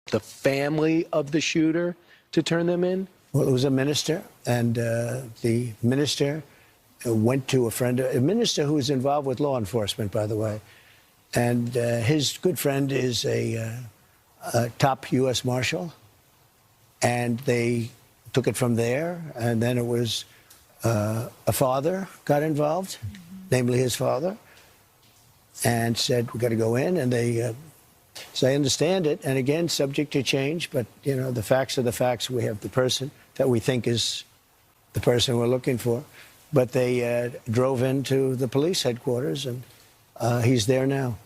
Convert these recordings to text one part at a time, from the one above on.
the family of the shooter to turn them in? Well, it was a minister, and the minister went to a minister who was involved with law enforcement, by the way. And his good friend is a top U.S. Marshal. And they took it from there. And then it was a father got involved, namely his father, and said, we got to go in. And they, so I understand it. And again, subject to change. But, you know, the facts are the facts. We have the person that we think is the person we're looking for. But they drove into the police headquarters, and he's there now.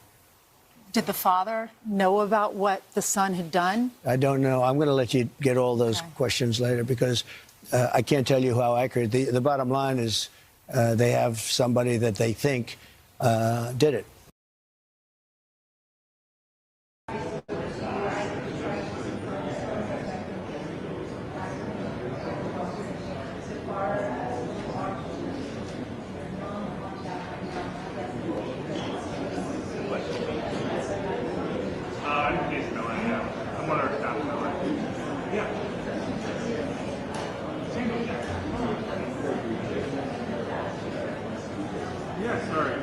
Did the father know about what the son had done? I don't know. I'm going to let you get all those questions later, because I can't tell you how accurate. The bottom line is they have somebody that they think did it. Yeah, sorry.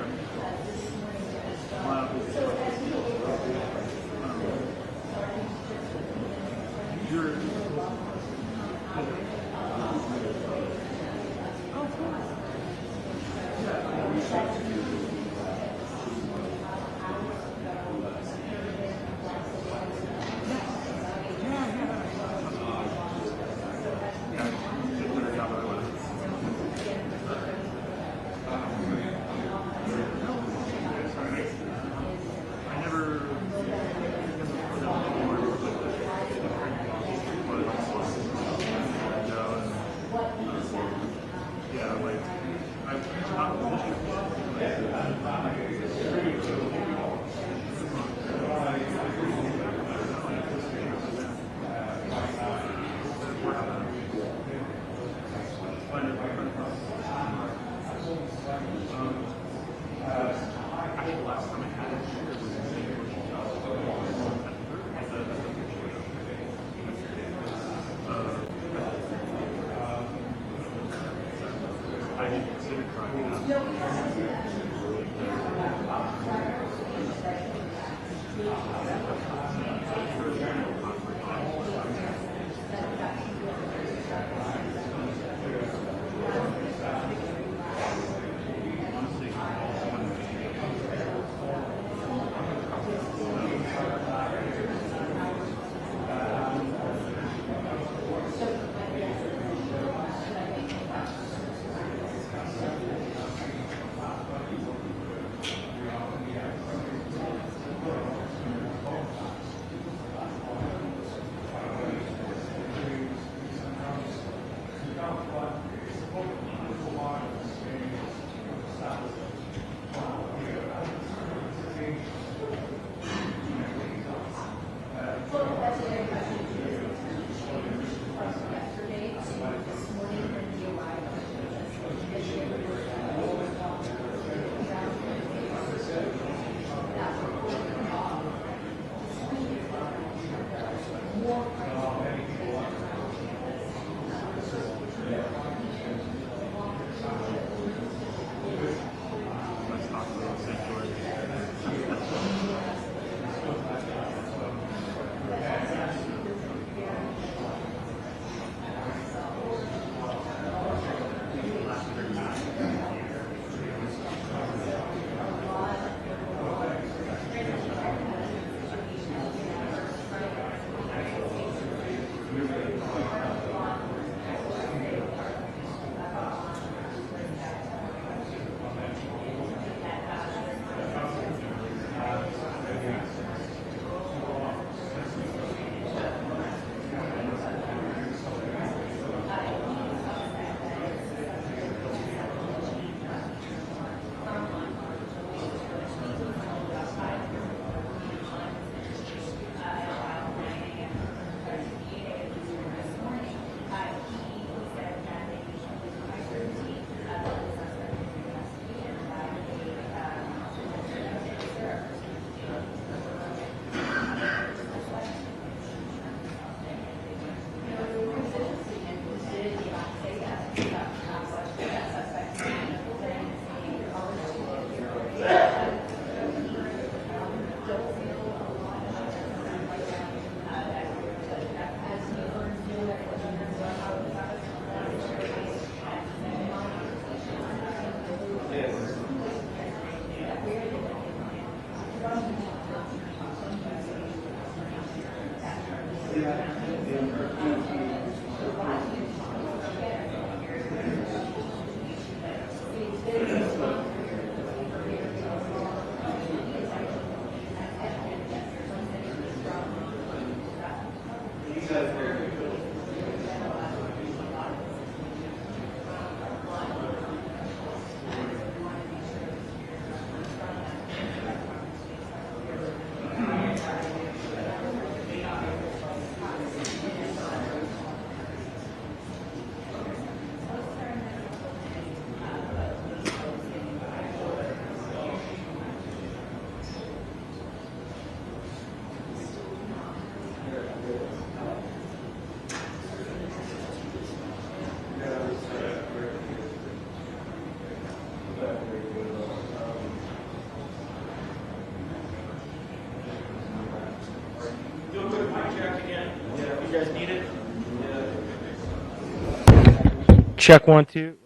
Check 1 2.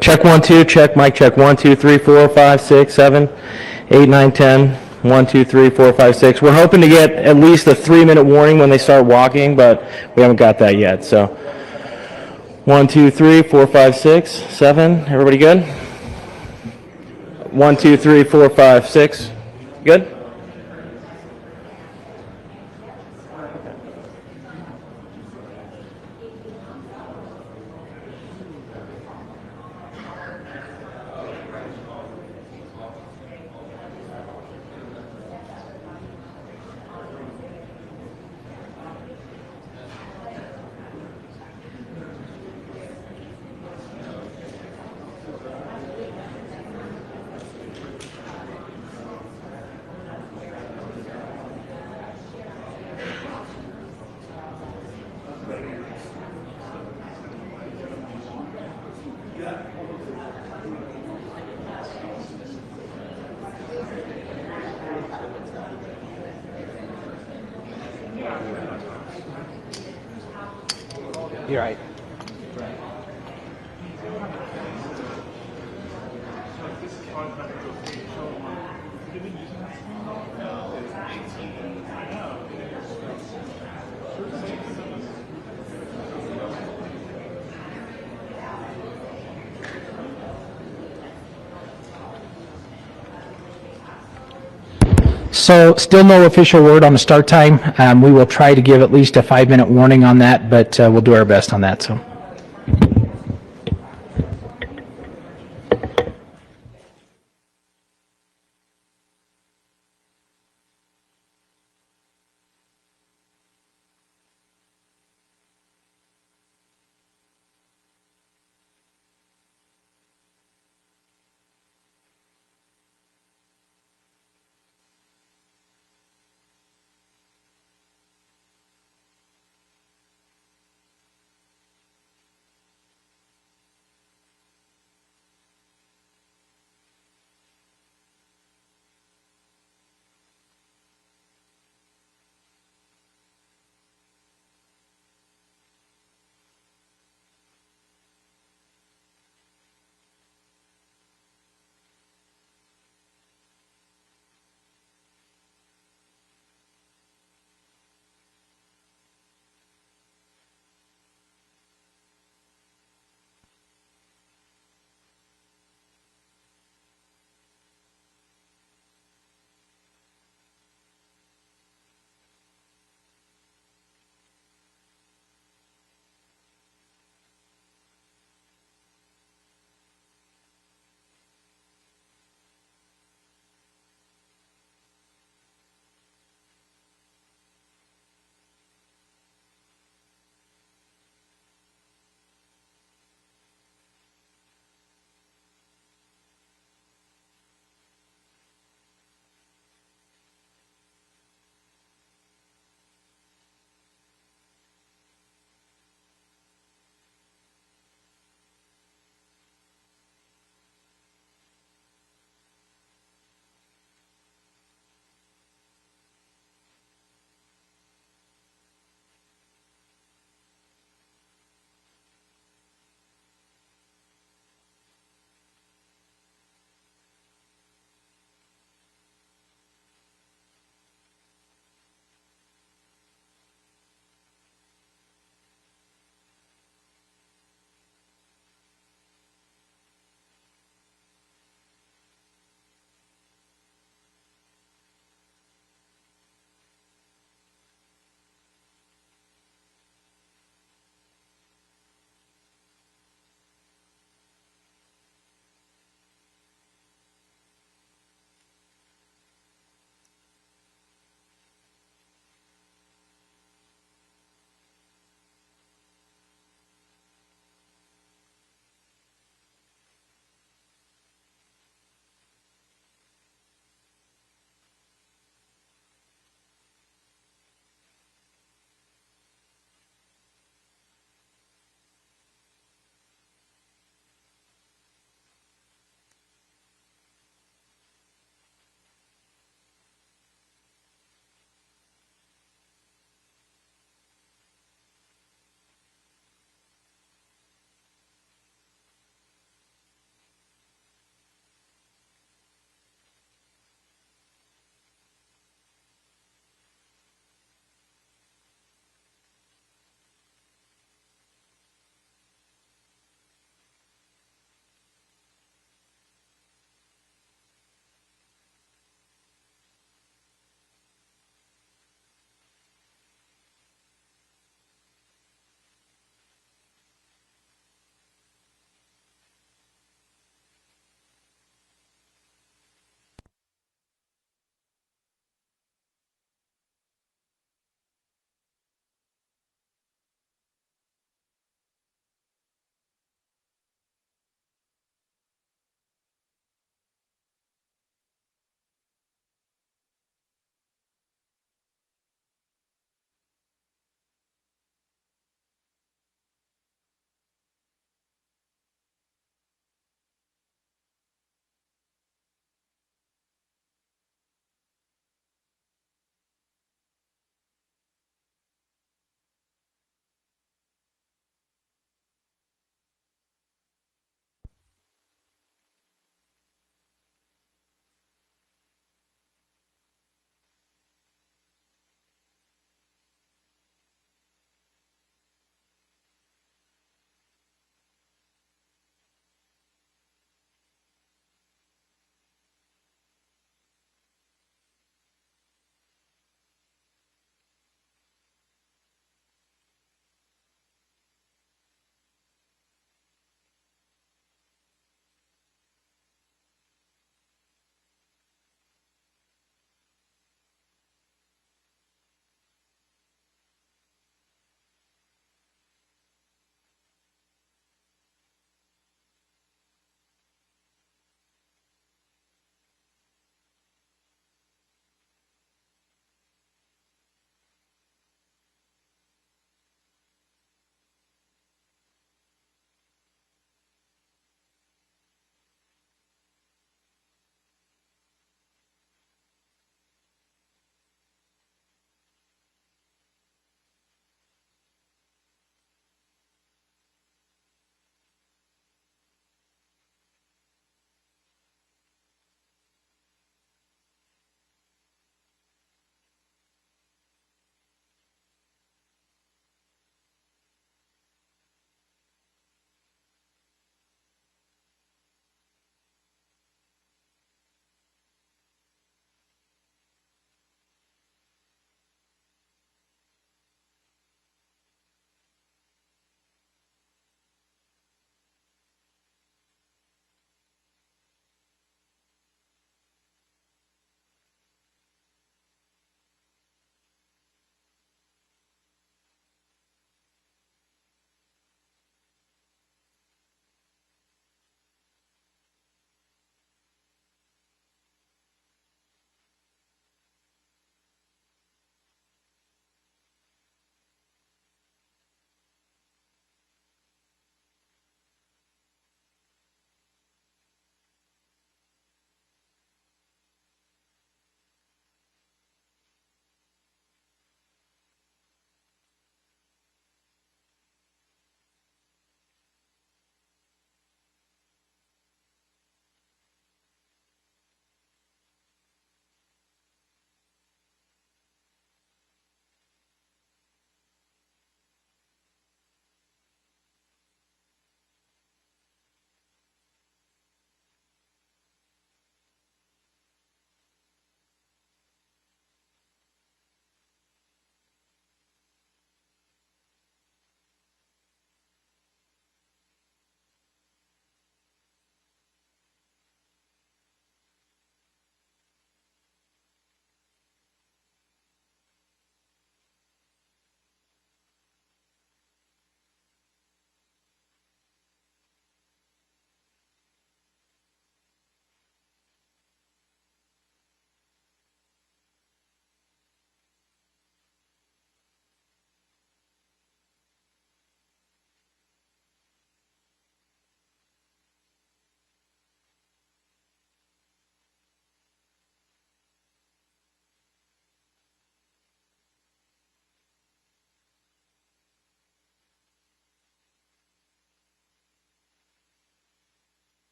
Check 1 2. Check mic check 1 2 3 4 5 6 7 8 9 10 1 2 3 4 5 6. We're hoping to get at least a 3-minute warning when they start walking, but we haven't got that yet. So 1 2 3 4 5 6 7. Everybody good? 1 2 3 4 5 6. Good? You're right. So still no official word on the start time. We will try to give at least a 5-minute warning on that, but we'll do our best on that. So.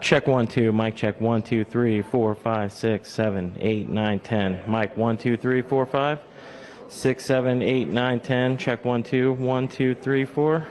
Check 1 2, mic check 1 2 3 4 5 6 7 8 9 10. Mic 1 2 3 4 5 6 7 8 9 10. Check 1 2 1 2 3 4.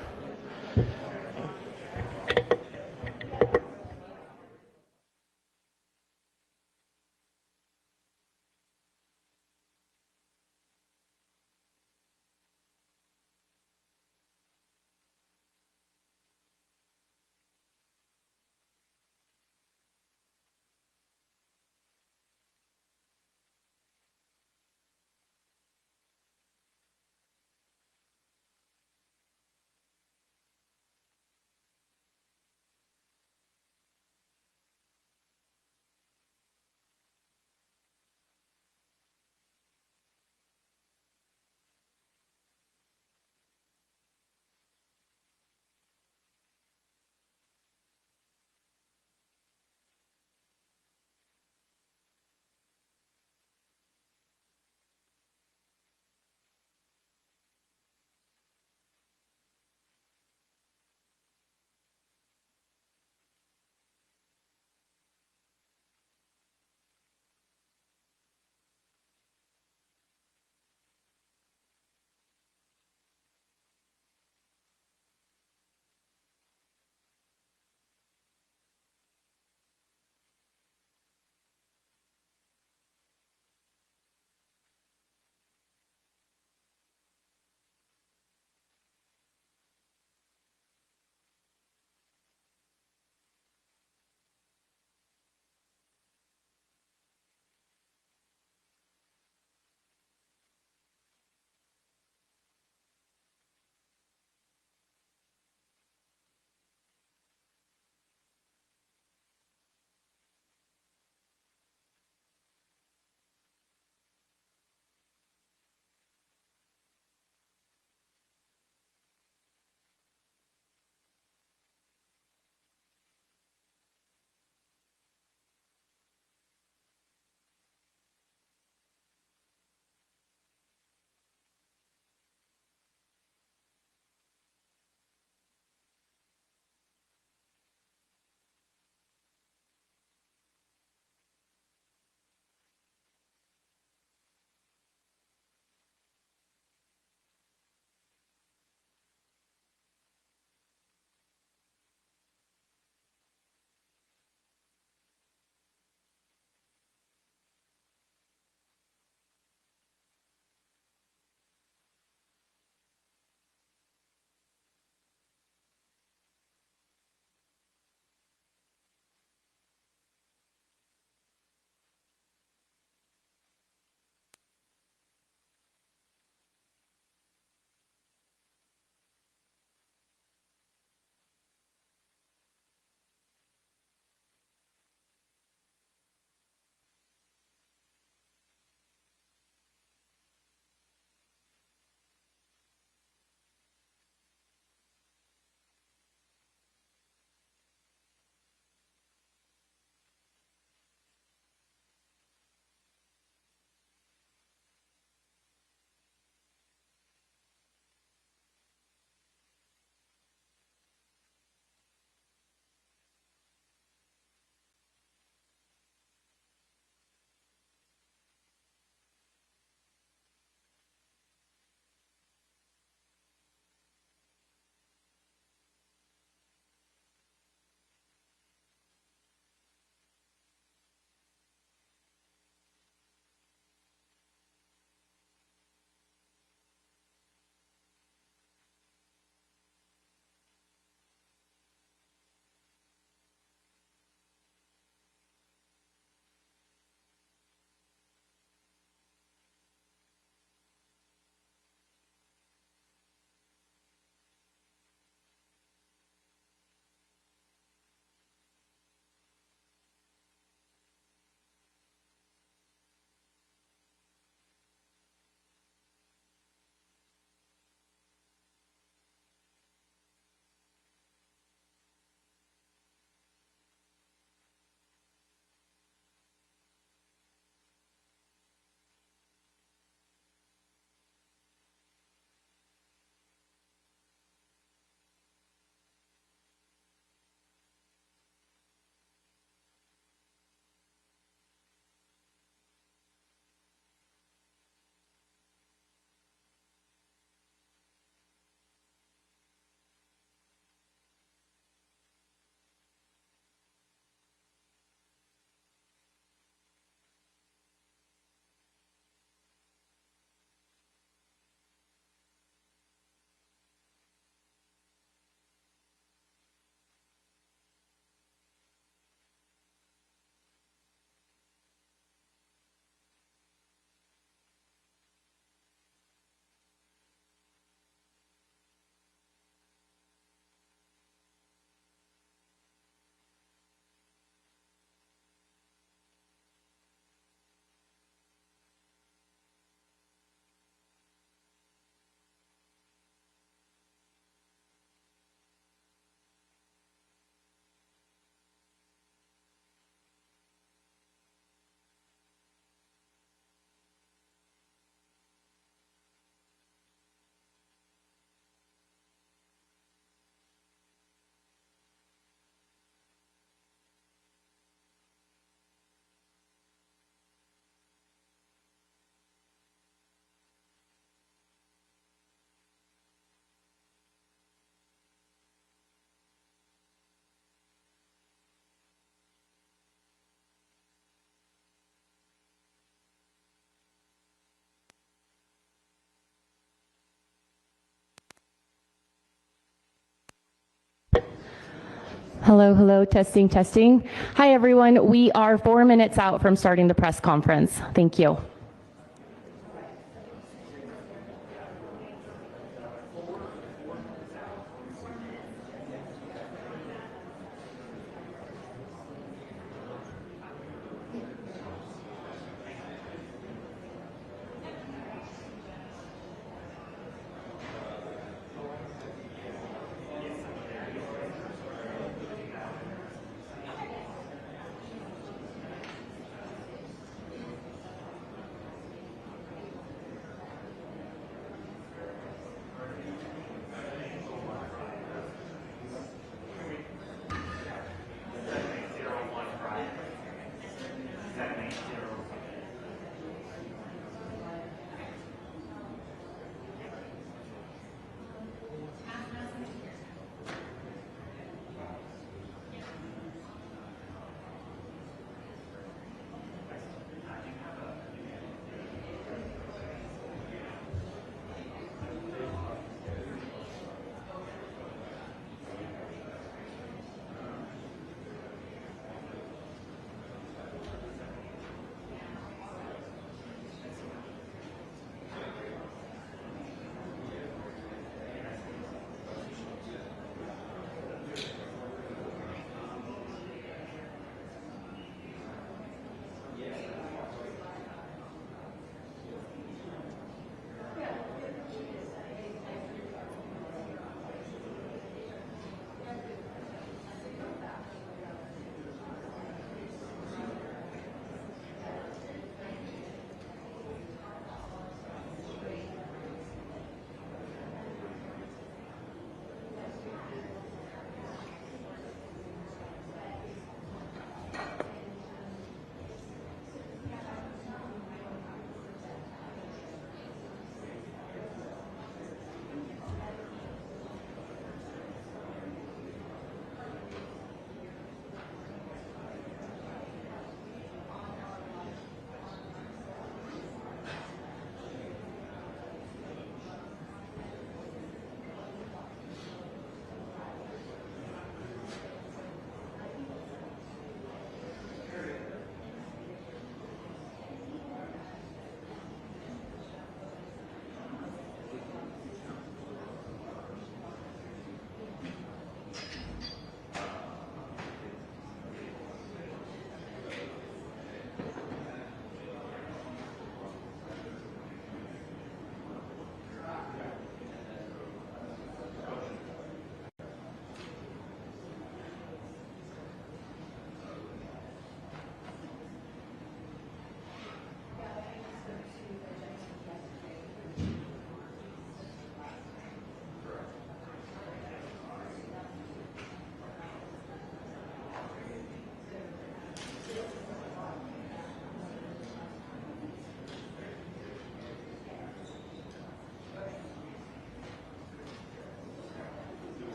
Hello, hello, testing, testing. Hi, everyone. We are 4 minutes out from starting the press conference. Thank you.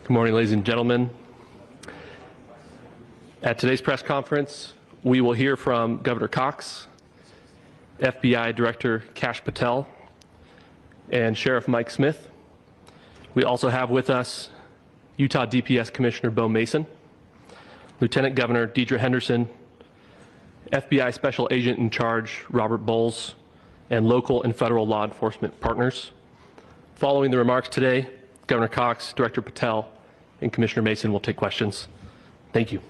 Good morning, ladies and gentlemen. At today's press conference, we will hear from Governor Cox, FBI Director Kash Patel, and Sheriff Mike Smith. We also have with us Utah DPS Commissioner Bo Mason, Lieutenant Governor Deidre Henderson, FBI Special Agent in Charge Robert Bowles, and local and federal law enforcement partners. Following the remarks today, Governor Cox, Director Patel, and Commissioner Mason will take questions. Thank you.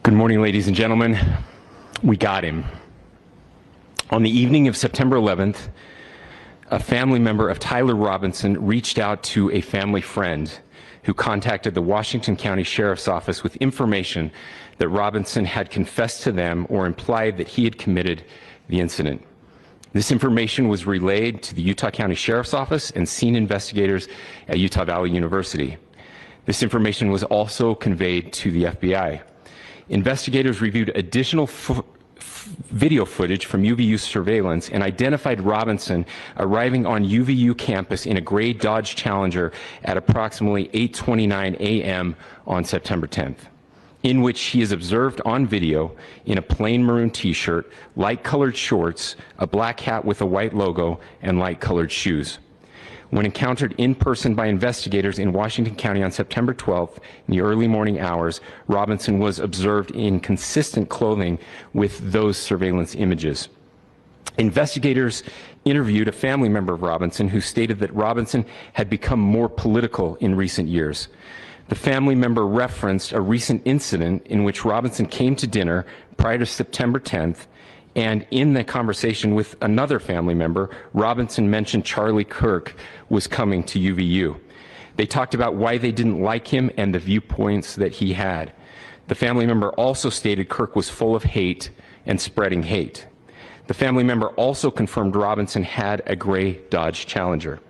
Good morning, ladies and gentlemen. We got him. On the evening of September 11th, a family member of Tyler Robinson reached out to a family friend who contacted the Washington County Sheriff's Office with information that Robinson had confessed to them or implied that he had committed the incident. This information was relayed to the Utah County Sheriff's Office and scene investigators at Utah Valley University. This information was also conveyed to the FBI. Investigators reviewed additional video footage from UVU surveillance and identified Robinson arriving on UVU campus in a gray Dodge Challenger at approximately 8:29 a.m. on September 10th, in which he is observed on video in a plain maroon t-shirt, light-colored shorts, a black hat with a white logo, and light-colored shoes. When encountered in person by investigators in Washington County on September 12th in the early morning hours, Robinson was observed in consistent clothing with those surveillance images. Investigators interviewed a family member of Robinson who stated that Robinson had become more political in recent years. The family member referenced a recent incident in which Robinson came to dinner prior to September 10th, and in the conversation with another family member, Robinson mentioned Charlie Kirk was coming to UVU. They talked about why they didn't like him and the viewpoints that he had. The family member also stated Kirk was full of hate and spreading hate. The family member also confirmed Robinson had a gray Dodge Challenger.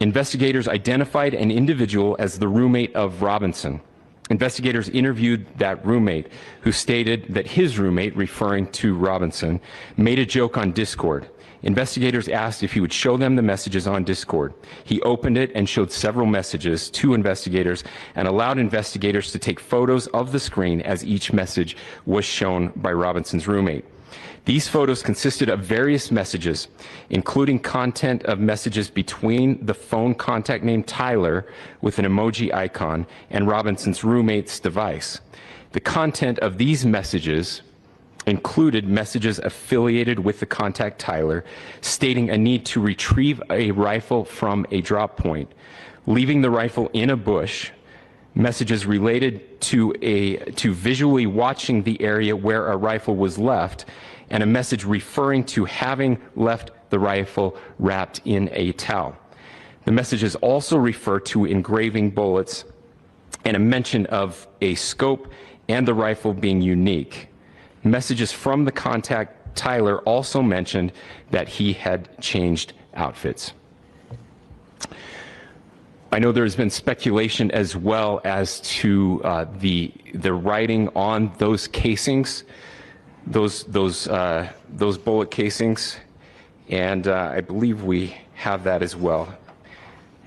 Investigators identified an individual as the roommate of Robinson. Investigators interviewed that roommate, who stated that his roommate, referring to Robinson, made a joke on Discord. Investigators asked if he would show them the messages on Discord. He opened it and showed several messages to investigators and allowed investigators to take photos of the screen as each message was shown by Robinson's roommate. These photos consisted of various messages, including content of messages between the phone contact named Tyler with an emoji icon and Robinson's roommate's device. The content of these messages included messages affiliated with the contact Tyler, stating a need to retrieve a rifle from a drop point, leaving the rifle in a bush, messages related to visually watching the area where a rifle was left, and a message referring to having left the rifle wrapped in a towel. The messages also refer to engraving bullets and a mention of a scope and the rifle being unique. Messages from the contact Tyler also mentioned that he had changed outfits. I know there's been speculation as well as to the writing on those casings, those bullet casings, and I believe we have that as well,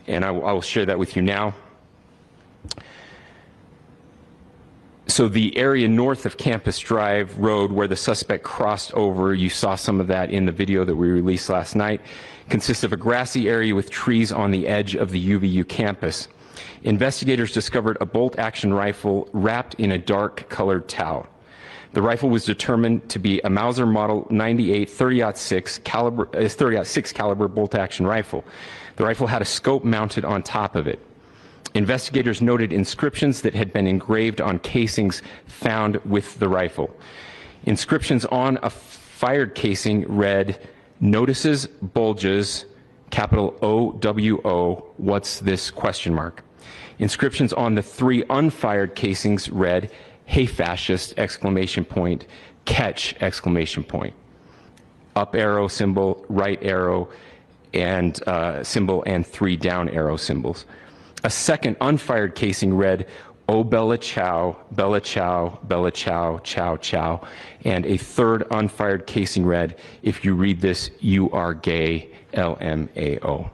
and I will share that with you now. So the area north of Campus Drive Road where the suspect crossed over, you saw some of that in the video that we released last night, consists of a grassy area with trees on the edge of the UVU campus. Investigators discovered a bolt-action rifle wrapped in a dark-colored towel. The rifle was determined to be a Mauser Model 98 30-06 caliber bolt-action rifle. The rifle had a scope mounted on top of it. Investigators noted inscriptions that had been engraved on casings found with the rifle. Inscriptions on a fired casing read, "Notices, bulges, capital OWO, what's this?" ? Inscriptions on the 3 unfired casings read, "Hey fascist!" ! Catch! up arrow symbol, right arrow, and symbol, and 3 down arrow symbols. A second unfired casing read, "Oh Bella Chow, Bella Chow, Bella Chow, Chow Chow," and a third unfired casing read, "If you read this, you are gay, LMAO."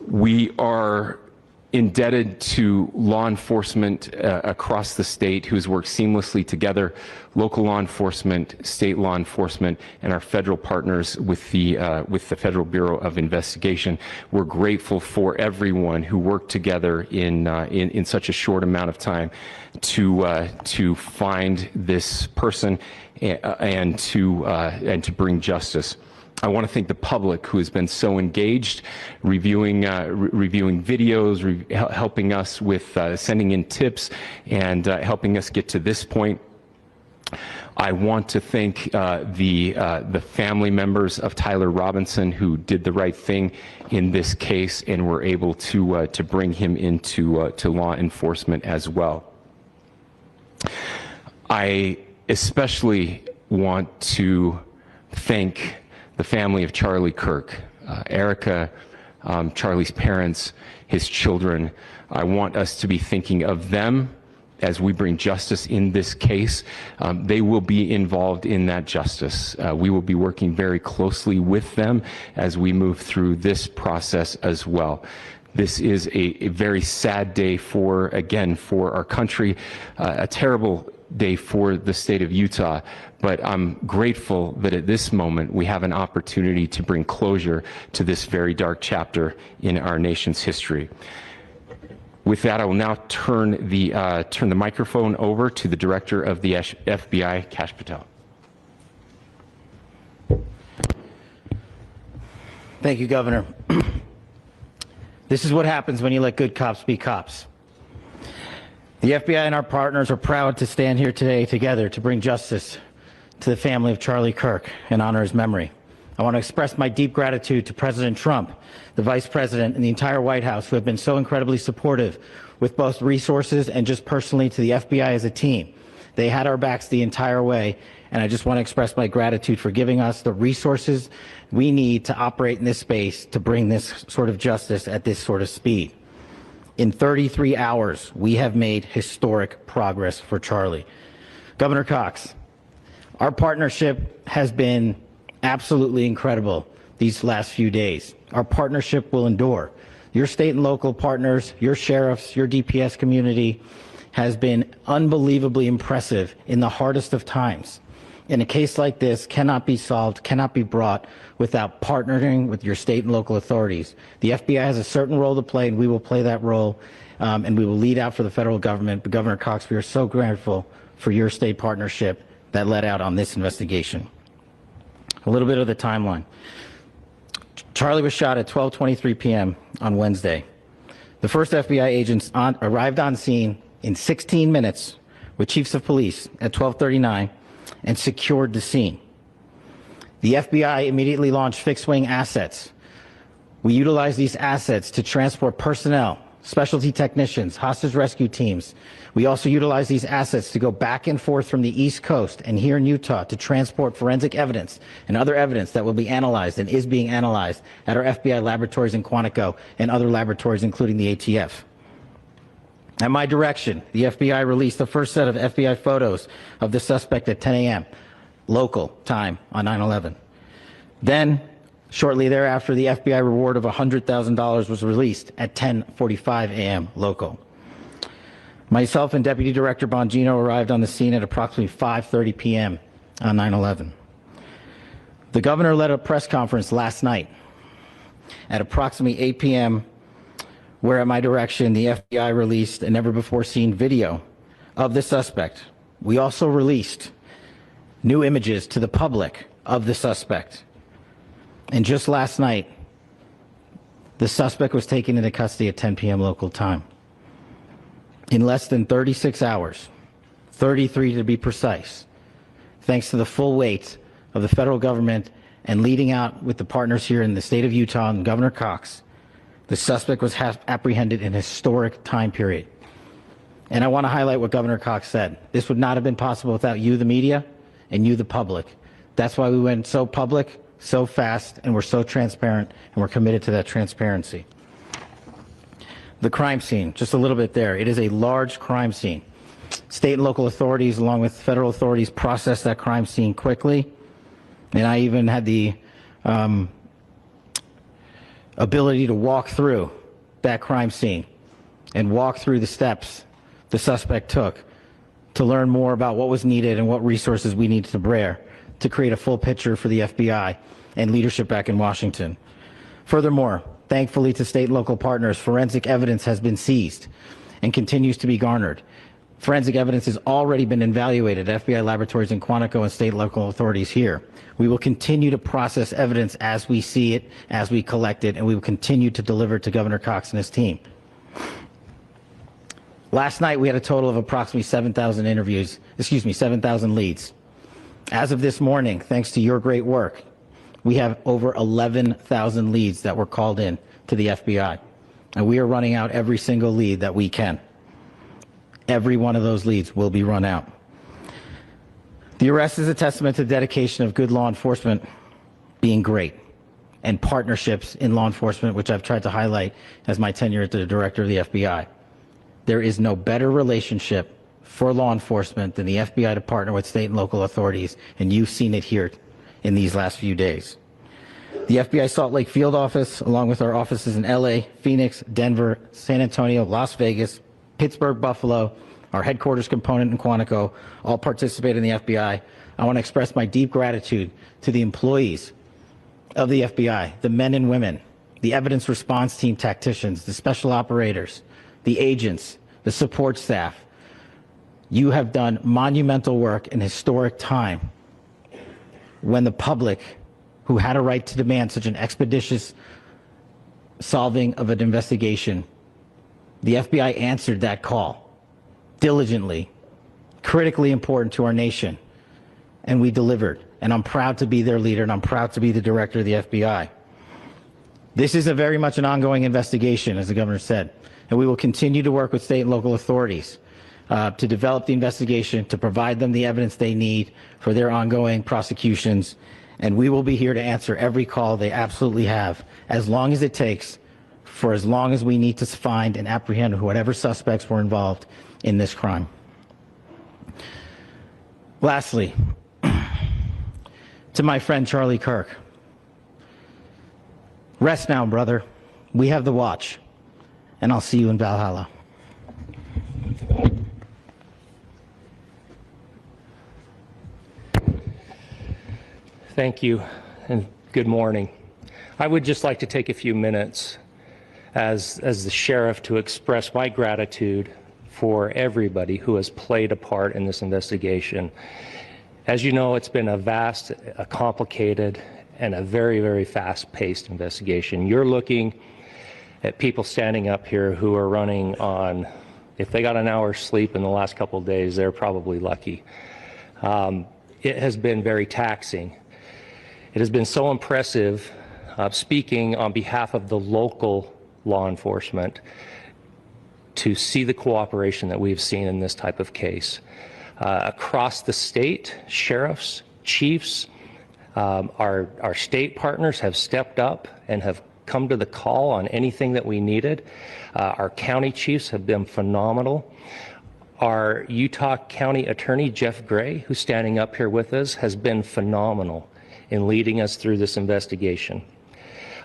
We are indebted to law enforcement across the state who's worked seamlessly together, local law enforcement, state law enforcement, and our federal partners with the Federal Bureau of Investigation. We're grateful for everyone who worked together in such a short amount of time to find this person and to bring justice. I want to thank the public who has been so engaged, reviewing videos, helping us with sending in tips, and helping us get to this point. I want to thank the family members of Tyler Robinson who did the right thing in this case and were able to bring him into to law enforcement as well. I especially want to thank the family of Charlie Kirk, Erica, Charlie's parents, his children. I want us to be thinking of them as we bring justice in this case. They will be involved in that justice. We will be working very closely with them as we move through this process as well. This is a very sad day for our country, a terrible day for the state of Utah, but I'm grateful that at this moment we have an opportunity to bring closure to this very dark chapter in our nation's history. With that, I will now turn the microphone over to the Director of the FBI, Kash Patel. Thank you, Governor. This is what happens when you let good cops be cops. The FBI and our partners are proud to stand here today together to bring justice to the family of Charlie Kirk and honor his memory. I want to express my deep gratitude to President Trump, the Vice President, and the entire White House who have been so incredibly supportive with both resources and just personally to the FBI as a team. They had our backs the entire way, and I just want to express my gratitude for giving us the resources we need to operate in this space to bring this sort of justice at this sort of speed. In 33 hours, we have made historic progress for Charlie. Governor Cox, our partnership has been absolutely incredible these last few days. Our partnership will endure. Your state and local partners, your sheriffs, your DPS community has been unbelievably impressive in the hardest of times. And a case like this cannot be solved, cannot be brought without partnering with your state and local authorities. The FBI has a certain role to play, and we will play that role, and we will lead out for the federal government. But Governor Cox, we are so grateful for your state partnership that led out on this investigation. A little bit of the timeline. Charlie was shot at 12:23 p.m. on Wednesday. The first FBI agents arrived on scene in 16 minutes with chiefs of police at 12:39 and secured the scene. The FBI immediately launched fixed-wing assets. We utilized these assets to transport personnel, specialty technicians, hostage rescue teams. We also utilized these assets to go back and forth from the East Coast and here in Utah to transport forensic evidence and other evidence that will be analyzed and is being analyzed at our FBI laboratories in Quantico and other laboratories, including the ATF. At my direction, the FBI released the first set of FBI photos of the suspect at 10 a.m. local time on 9/11. Then, shortly thereafter, the FBI reward of $100,000 was released at 10:45 a.m. local. Myself and Deputy Director Bongino arrived on the scene at approximately 5:30 p.m. on 9/11. The governor led a press conference last night at approximately 8 p.m. where at my direction, the FBI released a never-before-seen video of the suspect. We also released new images to the public of the suspect. And just last night, the suspect was taken into custody at 10 p.m. local time. In less than 36 hours, 33 to be precise, thanks to the full weight of the federal government and leading out with the partners here in the state of Utah and Governor Cox, the suspect was apprehended in a historic time period. And I want to highlight what Governor Cox said. This would not have been possible without you, the media, and you, the public. That's why we went so public, so fast, and we're so transparent, and we're committed to that transparency. The crime scene, just a little bit there. It is a large crime scene. State and local authorities, along with federal authorities, processed that crime scene quickly. And I even had the ability to walk through that crime scene and walk through the steps the suspect took to learn more about what was needed and what resources we needed to bear to create a full picture for the FBI and leadership back in Washington. Furthermore, thankfully to state and local partners, forensic evidence has been seized and continues to be garnered. Forensic evidence has already been evaluated at FBI laboratories in Quantico and state and local authorities here. We will continue to process evidence as we see it, as we collect it, and we will continue to deliver to Governor Cox and his team. Last night, we had a total of approximately 7,000 leads. As of this morning, thanks to your great work, we have over 11,000 leads that were called in to the FBI. And we are running out every single lead that we can. Every one of those leads will be run out. The arrest is a testament to the dedication of good law enforcement being great, and partnerships in law enforcement, which I've tried to highlight as my tenure as the director of the FBI. There is no better relationship for law enforcement than the FBI to partner with state and local authorities, and you've seen it here in these last few days. The FBI Salt Lake field office, along with our offices in LA, Phoenix, Denver, San Antonio, Las Vegas, Pittsburgh, Buffalo, our headquarters component in Quantico, all participate in the FBI. I want to express my deep gratitude to the employees of the FBI, the men and women, the evidence response team tacticians, the special operators, the agents, the support staff. You have done monumental work in historic time when the public, who had a right to demand such an expeditious solving of an investigation, the FBI answered that call diligently, critically important to our nation, and we delivered. And I'm proud to be their leader, and I'm proud to be the director of the FBI. This is very much an ongoing investigation, as the governor said, and we will continue to work with state and local authorities to develop the investigation, to provide them the evidence they need for their ongoing prosecutions, and we will be here to answer every call they absolutely have, as long as it takes, for as long as we need to find and apprehend whatever suspects were involved in this crime. Lastly, to my friend Charlie Kirk, rest now, brother. We have the watch, and I'll see you in Valhalla. Thank you, and good morning. I would just like to take a few minutes as the sheriff to express my gratitude for everybody who has played a part in this investigation. As you know, it's been a vast, a complicated, and a very, very fast-paced investigation. You're looking at people standing up here who are running on, if they got an hour's sleep in the last couple of days, they're probably lucky. It has been very taxing. It has been so impressive, speaking on behalf of the local law enforcement, to see the cooperation that we've seen in this type of case. Across the state, sheriffs, chiefs, our state partners have stepped up and have come to the call on anything that we needed. Our county chiefs have been phenomenal. Our Utah County Attorney, Jeff Gray, who's standing up here with us, has been phenomenal in leading us through this investigation.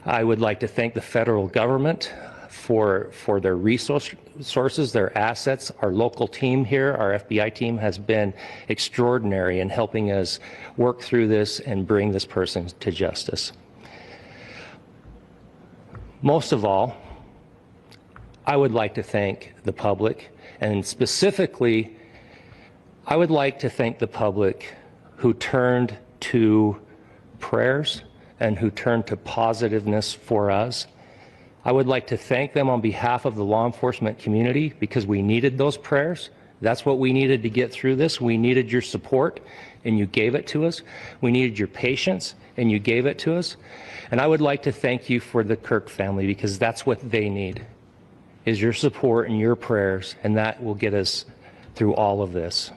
I would like to thank the federal government for their resources, their assets. Our local team here, our FBI team, has been extraordinary in helping us work through this and bring this person to justice. Most of all, I would like to thank the public, and specifically, I would like to thank the public who turned to prayers and who turned to positiveness for us. I would like to thank them on behalf of the law enforcement community, because we needed those prayers. That's what we needed to get through this. We needed your support, and you gave it to us. We needed your patience, and you gave it to us. And I would like to thank you for the Kirk family, because that's what they need, is your support and your prayers, and that will get us through all of this.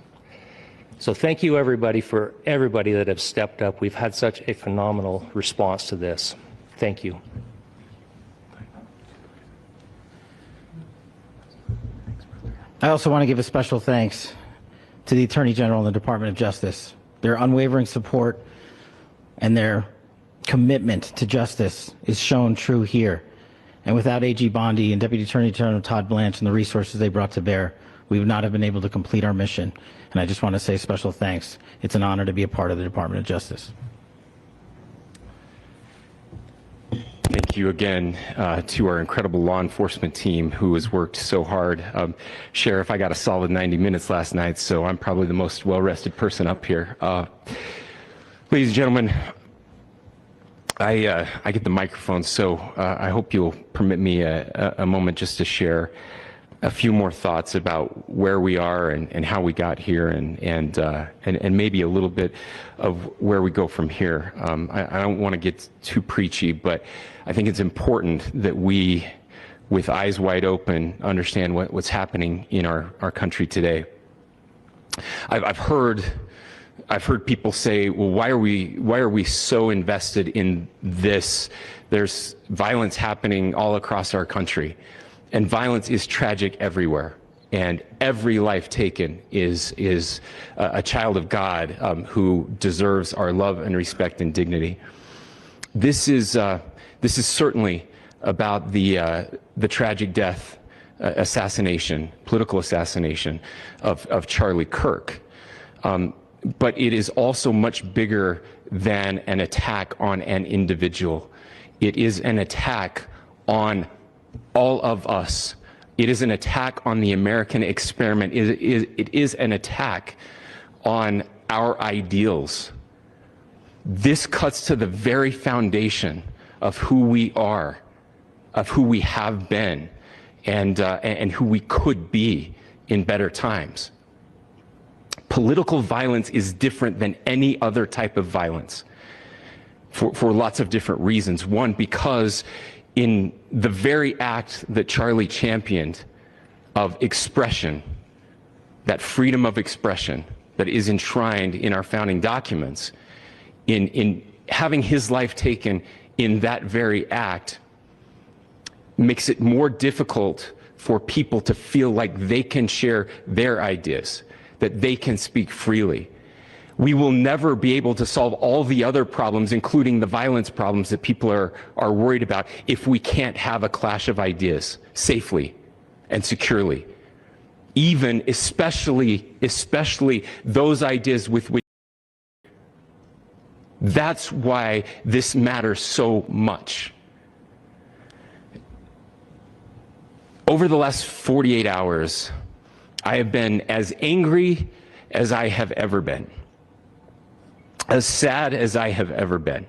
So thank you everybody for everybody that have stepped up. We've had such a phenomenal response to this. Thank you. I also want to give a special thanks to the Attorney General and the Department of Justice. Their unwavering support and their commitment to justice is shown true here. And without AG Bondi and Deputy Attorney General Todd Blanche and the resources they brought to bear, we would not have been able to complete our mission. And I just want to say special thanks. It's an honor to be a part of the Department of Justice. Thank you again to our incredible law enforcement team who has worked so hard. Sheriff, I got a solid 90 minutes last night, so I'm probably the most well-rested person up here. Ladies and gentlemen, I get the microphone, so I hope you'll permit me a moment just to share a few more thoughts about where we are and how we got here and maybe a little bit of where we go from here. I don't want to get too preachy, but I think it's important that we, with eyes wide open, understand what's happening in our country today. I've heard people say, well, why are we so invested in this? There's violence happening all across our country. And violence is tragic everywhere. And every life taken is a child of God who deserves our love and respect and dignity. This is certainly about the tragic death, political assassination of Charlie Kirk. But it is also much bigger than an attack on an individual. It is an attack on all of us. It is an attack on the American experiment. It is an attack on our ideals. This cuts to the very foundation of who we are, of who we have been, and who we could be in better times. Political violence is different than any other type of violence for lots of different reasons. One, because in the very act that Charlie championed of expression, that freedom of expression that is enshrined in our founding documents, in having his life taken in that very act, makes it more difficult for people to feel like they can share their ideas, that they can speak freely. We will never be able to solve all the other problems, including the violence problems that people are worried about, if we can't have a clash of ideas safely and securely. Especially those ideas with which. That's why this matters so much. Over the last 48 hours, I have been as angry as I have ever been, as sad as I have ever been.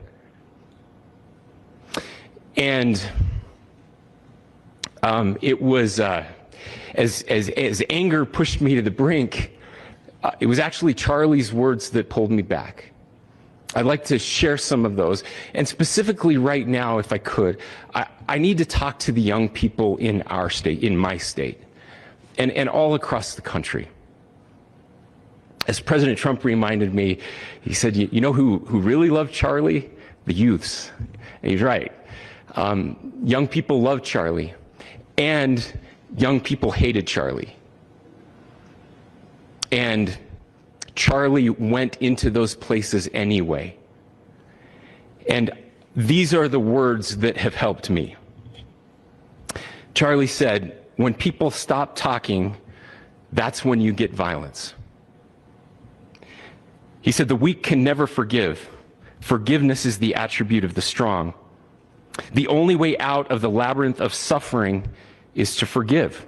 And it was, as anger pushed me to the brink, it was actually Charlie's words that pulled me back. I'd like to share some of those. And specifically right now, if I could, I need to talk to the young people in our state, in my state, and all across the country. As President Trump reminded me, he said, you know who really loved Charlie? The youths. And he's right. Young people loved Charlie, and young people hated Charlie. And Charlie went into those places anyway. And these are the words that have helped me. Charlie said, when people stop talking, that's when you get violence. He said, the weak can never forgive. Forgiveness is the attribute of the strong. The only way out of the labyrinth of suffering is to forgive.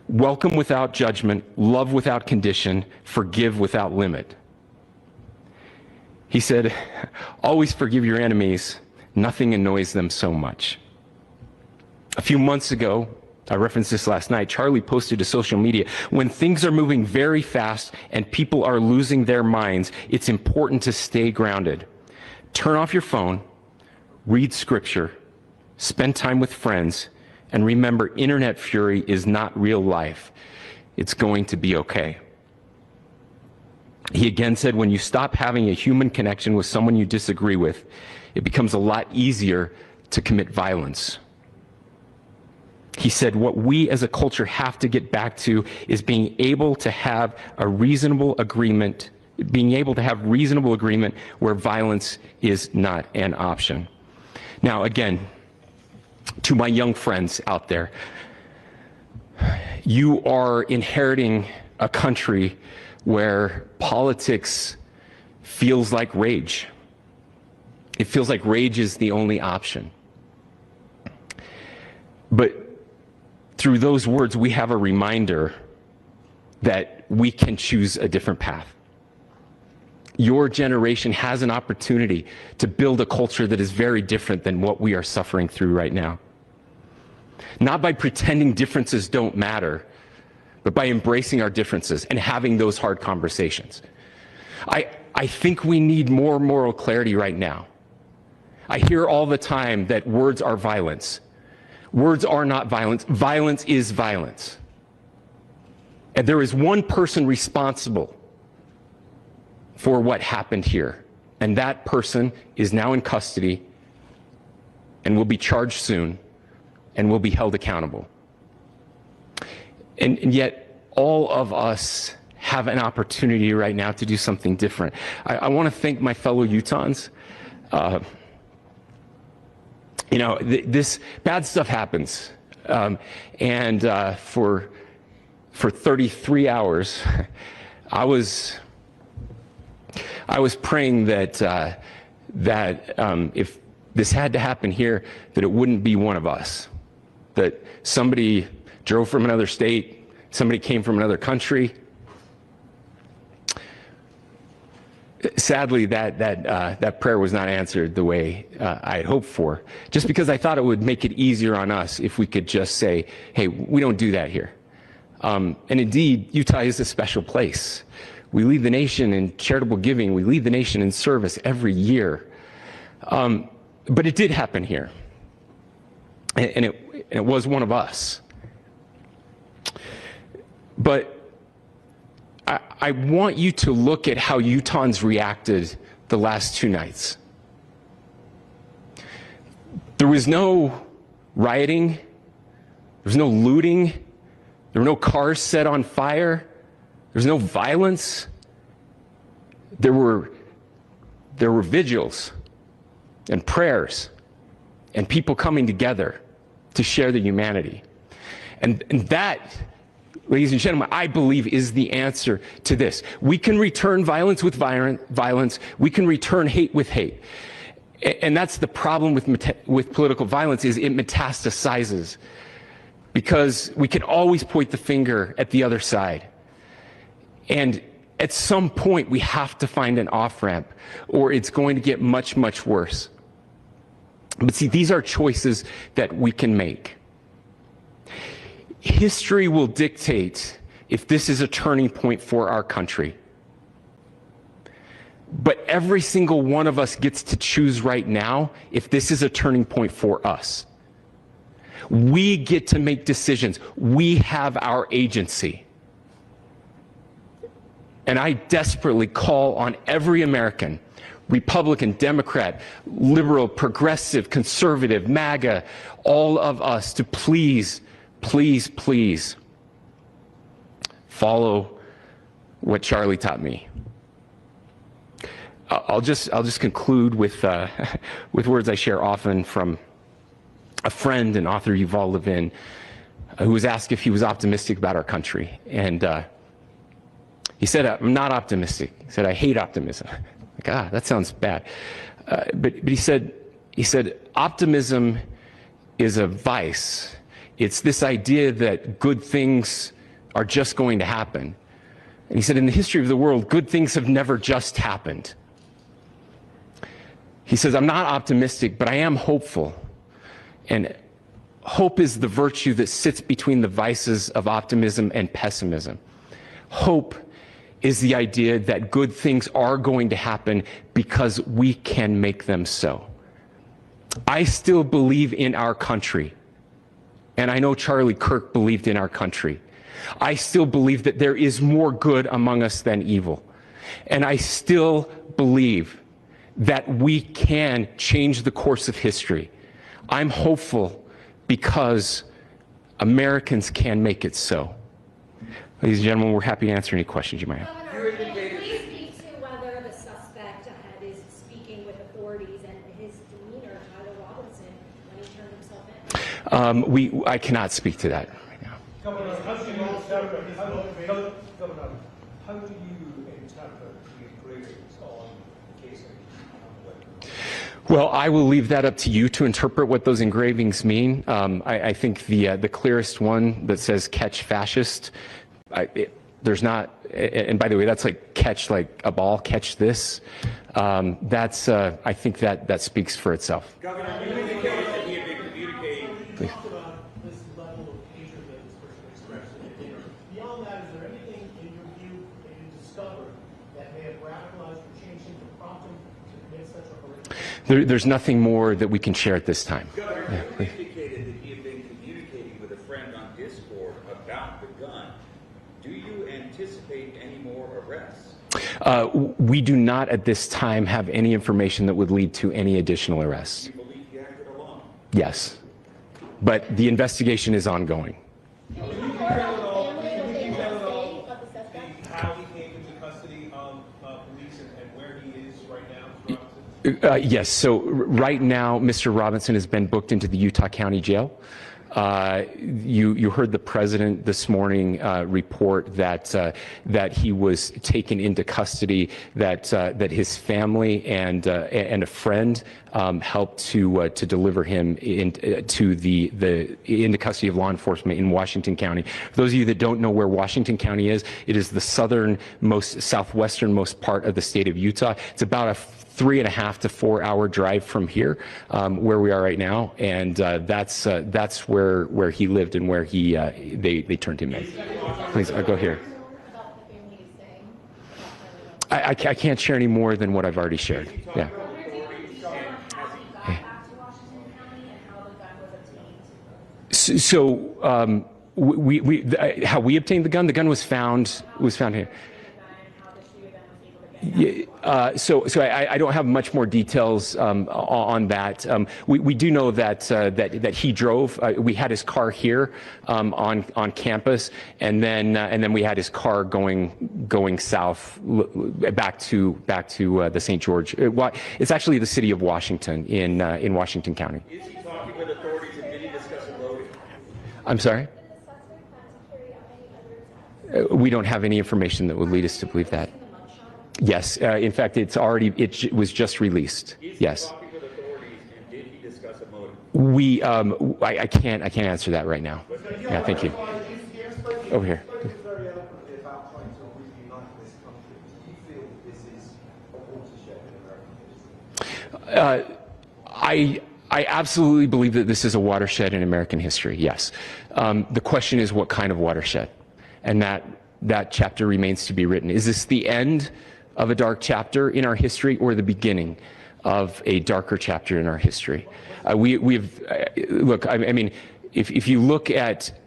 Welcome without judgment, love without condition, forgive without limit. He said, always forgive your enemies. Nothing annoys them so much. A few months ago, I referenced this last night, Charlie posted to social media, when things are moving very fast and people are losing their minds, it's important to stay grounded. Turn off your phone, read scripture, spend time with friends, and remember, internet fury is not real life. It's going to be okay. He again said, when you stop having a human connection with someone you disagree with, it becomes a lot easier to commit violence. He said, what we as a culture have to get back to is being able to have a reasonable agreement, where violence is not an option. Now, again, to my young friends out there, you are inheriting a country where politics feels like rage. It feels like rage is the only option. But through those words, we have a reminder that we can choose a different path. Your generation has an opportunity to build a culture that is very different than what we are suffering through right now. Not by pretending differences don't matter, but by embracing our differences and having those hard conversations. I think we need more moral clarity right now. I hear all the time that words are violence. Words are not violence. Violence is violence. And there is one person responsible for what happened here. And that person is now in custody and will be charged soon and will be held accountable. And yet, all of us have an opportunity right now to do something different. I want to thank my fellow Utahns. This bad stuff happens. For 33 hours, I was praying that if this had to happen here, that it wouldn't be one of us. That somebody drove from another state, somebody came from another country. Sadly, that prayer was not answered the way I had hoped for, just because I thought it would make it easier on us if we could just say, hey, we don't do that here. And indeed, Utah is a special place. We lead the nation in charitable giving. We lead the nation in service every year. But it did happen here. And it was one of us. But I want you to look at how Utahns reacted the last 2 nights. There was no rioting. There was no looting. There were no cars set on fire. There was no violence. There were vigils and prayers and people coming together to share the humanity. And that, ladies and gentlemen, I believe is the answer to this. We can return violence with violence. We can return hate with hate. And that's the problem with political violence, is it metastasizes. Because we can always point the finger at the other side. And at some point, we have to find an off-ramp, or it's going to get much, much worse. But see, these are choices that we can make. History will dictate if this is a turning point for our country. But every single one of us gets to choose right now if this is a turning point for us. We get to make decisions. We have our agency. And I desperately call on every American, Republican, Democrat, liberal, progressive, conservative, MAGA, all of us to please, please, please follow what Charlie taught me. I'll just conclude with words I share often from a friend and author, Yuval Levin, who was asked if he was optimistic about our country. And he said, I'm not optimistic. He said, I hate optimism. Like, that sounds bad. But he said, optimism is a vice. It's this idea that good things are just going to happen. And he said, in the history of the world, good things have never just happened. He says, I'm not optimistic, but I am hopeful. And hope is the virtue that sits between the vices of optimism and pessimism. Hope is the idea that good things are going to happen because we can make them so. I still believe in our country. And I know Charlie Kirk believed in our country. I still believe that there is more good among us than evil. And I still believe that we can change the course of history. I'm hopeful because Americans can make it so. Ladies and gentlemen, we're happy to answer any questions you might have. Governor, can you please speak to whether the suspect is speaking with authorities and his demeanor, Tyler Robinson, when he turned himself in? I cannot speak to that right now. Governor, how do you interpret the engravings on the casing? Well, I will leave that up to you to interpret what those engravings mean. I think the clearest one that says "catch fascist," there's not, and by the way, that's like catch like a ball, catch this. That's I think that speaks for itself. Governor, you indicated that he had been communicating. Please. Talk about this level of hatred that this person expressed in the dinner. Beyond that, is there anything in your view that you discovered that may have radicalized or changed him to prompt him to commit such a horrific? There's nothing more that we can share at this time. Governor, you indicated that he had been communicating with a friend on Discord about the gun. Do you anticipate any more arrests? We do not at this time have any information that would lead to any additional arrests. Do you believe he acted alone? Yes, but the investigation is ongoing. How he came into custody of police and where he is right now? Yes, so right now, Mr. Robinson has been booked into the Utah County Jail. You heard the president this morning report that he was taken into custody, that his family and a friend helped to deliver him into custody of law enforcement in Washington County. For those of you that don't know where Washington County is, it is the southwesternmost part of the state of Utah. It's about a 3.5 to 4 hour drive from here, where we are right now, and that's where he lived and where they turned him in. Please, go here. I can't share any more than what I've already shared. Yeah. So how we obtained the gun? The gun was found here. So I don't have much more details on that. We do know that he drove. We had his car here on campus, and then we had his car going south back to the St. George. It's actually the city of Washington in Washington County. Is he talking with authorities and did he discuss a motive? I'm sorry? We don't have any information that would lead us to believe that. Yes, in fact, it was just released. Yes. Is he talking with authorities and did he discuss a motive? I can't answer that right now. Yeah, thank you. Over here. I absolutely believe that this is a watershed in American history. Yes. The question is, what kind of watershed? And that chapter remains to be written. Is this the end of a dark chapter in our history, or the beginning of a darker chapter in our history? Look, I mean, if you look at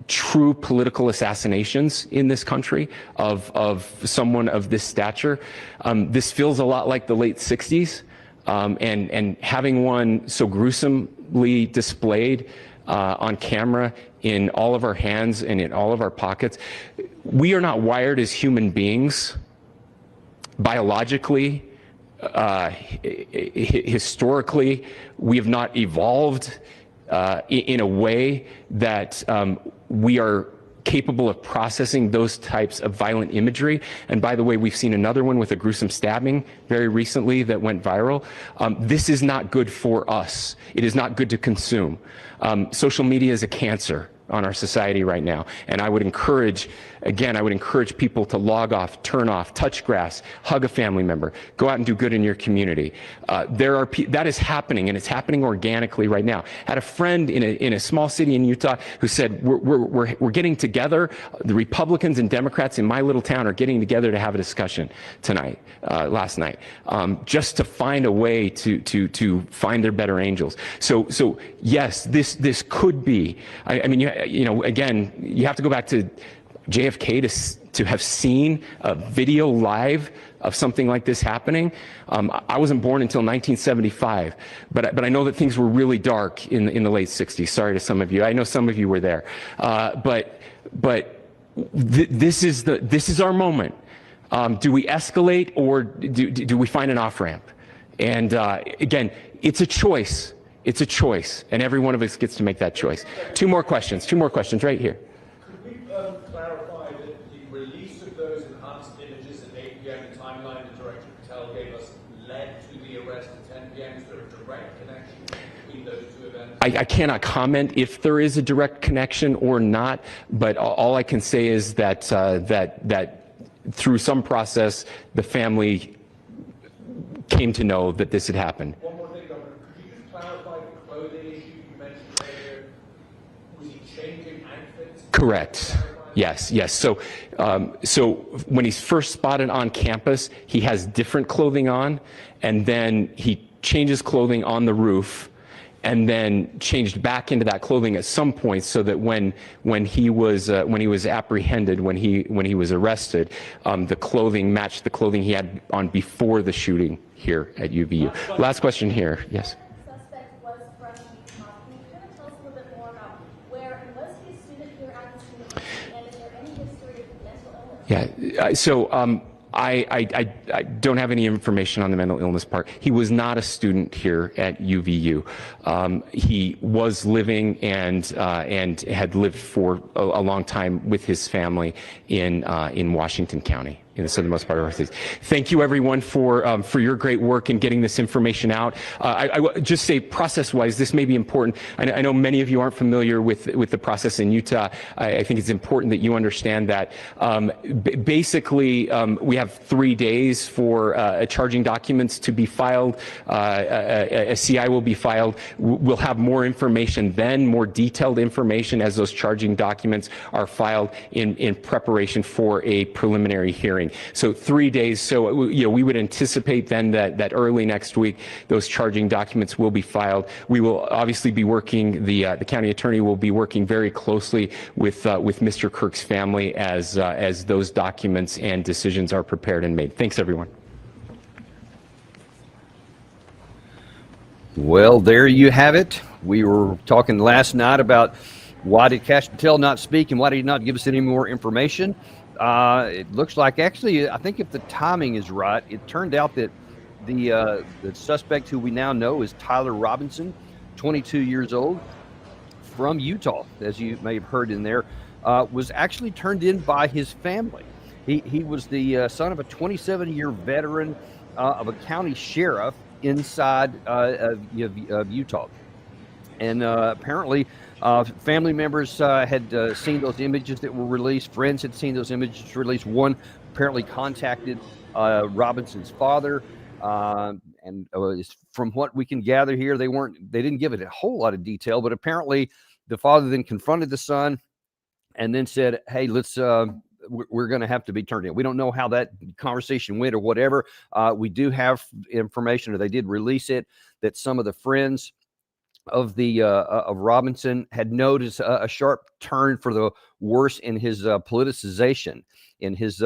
true political assassinations in this country of someone of this stature, this feels a lot like the late 60s, and having one so gruesomely displayed on camera in all of our hands and in all of our pockets. We are not wired as human beings biologically, historically. We have not evolved in a way that we are capable of processing those types of violent imagery. And by the way, we've seen another one with a gruesome stabbing very recently that went viral. This is not good for us. It is not good to consume. Social media is a cancer on our society right now. And I would encourage people to log off, turn off, touch grass, hug a family member, go out and do good in your community. That is happening, and it's happening organically right now. I had a friend in a small city in Utah who said, we're getting together, the Republicans and Democrats in my little town are getting together to have a discussion last night, just to find a way to find their better angels. So yes, this could be, I mean, again, you have to go back to JFK to have seen a video live of something like this happening. I wasn't born until 1975, but I know that things were really dark in the late 60s. Sorry to some of you. I know some of you were there. This is our moment. Do we escalate, or do we find an off-ramp? And again, it's a choice. It's a choice, and every one of us gets to make that choice. Two more questions right here. Could we clarify that the release of those enhanced images at 8 p.m., the timeline that Director Patel gave us, led to the arrest at 10 p.m.? Is there a direct connection between those two events? I cannot comment if there is a direct connection or not, but all I can say is that that through some process, the family came to know that this had happened. One more thing, Governor. Could you just clarify the clothing issue you mentioned earlier? Was he changing outfits? Correct. Yes. So when he's first spotted on campus, he has different clothing on, and then he changes clothing on the roof, and then changed back into that clothing at some point, so that when he was apprehended, when he was arrested, the clothing matched the clothing he had on before the shooting here at UVU. Last question here. Yes. Suspect was from Utah. Can you kind of tell us a little bit more about where, and was he a student here at this university, and is there any history of mental illness? Yeah. So I don't have any information on the mental illness part. He was not a student here at UVU. He was living and had lived for a long time with his family in Washington County, in the southernmost part of our state. Thank you, everyone, for your great work in getting this information out. I will just say, process-wise, this may be important. I know many of you aren't familiar with the process in Utah. I think it's important that you understand that. Basically, we have 3 days for charging documents to be filed. A CI will be filed. We'll have more information then, more detailed information as those charging documents are filed in preparation for a preliminary hearing. So 3 days. So we would anticipate then that early next week those charging documents will be filed. We will obviously be working. The county attorney will be working very closely with Mr. Kirk's family as those documents and decisions are prepared and made. Thanks, everyone. Well, there you have it. We were talking last night about why did Kash Patel not speak and why did he not give us any more information. It looks like, actually, I think if the timing is right, it turned out that the suspect, who we now know is Tyler Robinson, 22 years old, from Utah, as you may have heard in there, was actually turned in by his family. He was the son of a 27-year veteran of a county sheriff inside of Utah. And apparently family members had seen those images that were released. Friends had seen those images released. One apparently contacted Robinson's father. And from what we can gather here, they didn't give it a whole lot of detail, but apparently the father then confronted the son and then said, hey, we're going to have to be turned in. We don't know how that conversation went or whatever. We do have information, or they did release it, that some of the friends of of Robinson had noticed a sharp turn for the worse in his politicization, in his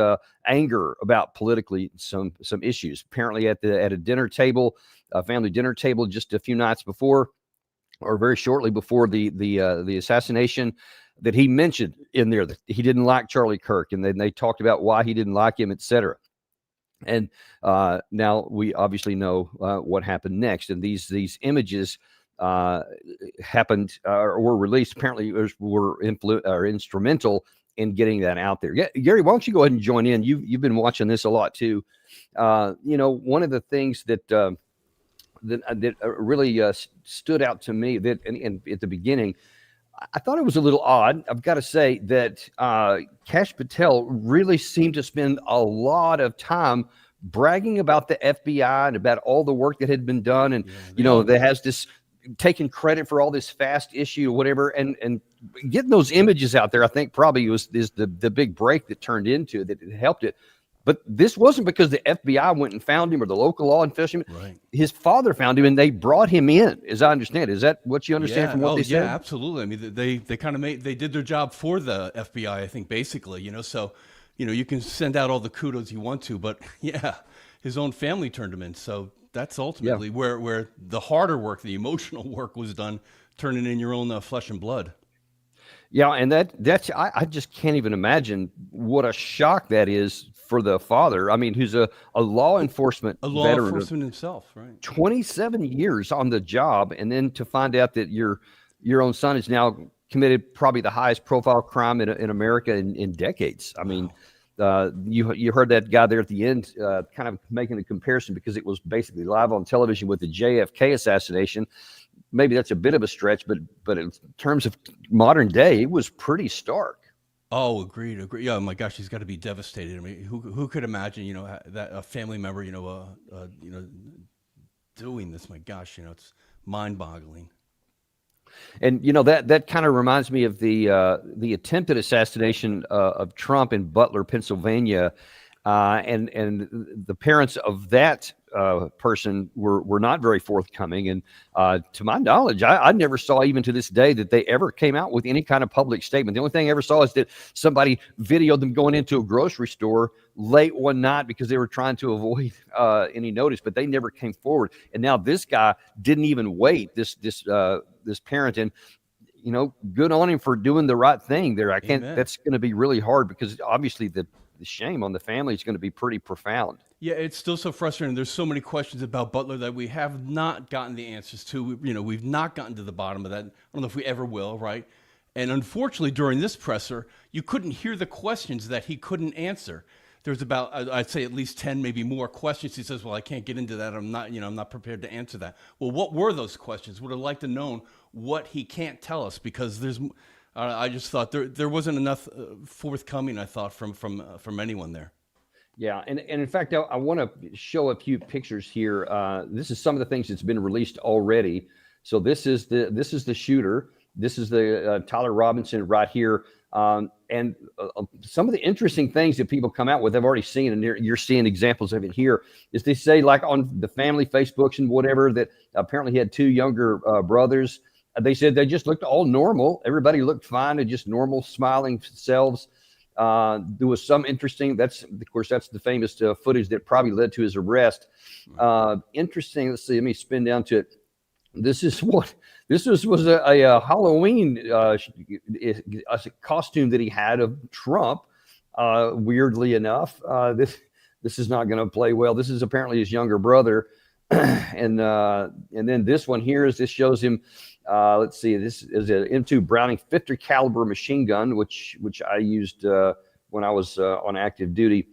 anger about politically some issues. Apparently at a dinner table, a family dinner table, just a few nights before, or very shortly before the assassination, that he mentioned in there that he didn't like Charlie Kirk, and then they talked about why he didn't like him, etc. And now we obviously know what happened next, and these images happened or were released. Apparently, were instrumental in getting that out there. Yeah, Gary, why don't you go ahead and join in? You've been watching this a lot too. One of the things that really stood out to me and at the beginning, I thought it was a little odd. I've got to say that Kash Patel really seemed to spend a lot of time bragging about the FBI and about all the work that had been done, and that has this taking credit for all this fast issue or whatever, and getting those images out there. I think probably is the big break that turned into that it helped it. But this wasn't because the FBI went and found him or the local law enforcement. Right. His father found him and they brought him in, as I understand. Is that what you understand from what they said? Yeah, absolutely. I mean, they kind of they did their job for the FBI, I think, basically, so, you can send out all the kudos you want to, but yeah, his own family turned him in. So that's ultimately where the harder work, the emotional work was done, turning in your own flesh and blood. Yeah, and I just can't even imagine what a shock that is for the father. I mean, who's a law enforcement veteran, himself, right? 27 years on the job, and then to find out that your own son is now committed probably the highest profile crime in America in decades. I mean, you heard that guy there at the end kind of making a comparison because it was basically live on television with the JFK assassination. Maybe that's a bit of a stretch, but in terms of modern day, it was pretty stark. Oh, agreed. Yeah, my gosh, he's got to be devastated. I mean, who could imagine, that a family member, doing this? My gosh, it's mind-boggling. And that kind of reminds me of the attempted assassination of Trump in Butler, Pennsylvania, and the parents of that person were not very forthcoming. And to my knowledge, I never saw, even to this day, that they ever came out with any kind of public statement. The only thing I ever saw is that somebody videoed them going into a grocery store late one night because they were trying to avoid any notice, but they never came forward. And now this guy didn't even wait, this parent, and good on him for doing the right thing there. Amen. That's going to be really hard because obviously the shame on the family is going to be pretty profound. Yeah, it's still so frustrating. There's so many questions about Butler that we have not gotten the answers to. We've not gotten to the bottom of that. I don't know if we ever will, right? And unfortunately, during this presser, you couldn't hear the questions that he couldn't answer. There's about, I'd say, at least 10, maybe more questions. He says, well, I can't get into that. I'm not prepared to answer that. Well, what were those questions? Would have liked to know what he can't tell us, because I just thought there wasn't enough forthcoming, I thought, from anyone there. Yeah, and in fact, I want to show a few pictures here. This is some of the things that's been released already. So this is the shooter. This is the Tyler Robinson right here. And some of the interesting things that people come out with, I've already seen, and you're seeing examples of it here, is they say, like on the family Facebooks and whatever, that apparently he had two younger brothers. They said they just looked all normal. Everybody looked fine and just normal, smiling selves. There was some interesting, that's the famous footage that probably led to his arrest. Interesting. Let's see, let me spin down to it. This was a Halloween a costume that he had of Trump. Weirdly enough, this is not going to play well. This is apparently his younger brother, and then this one here shows him. Let's see. This is an M2 Browning 50 caliber machine gun, which I used when I was on active duty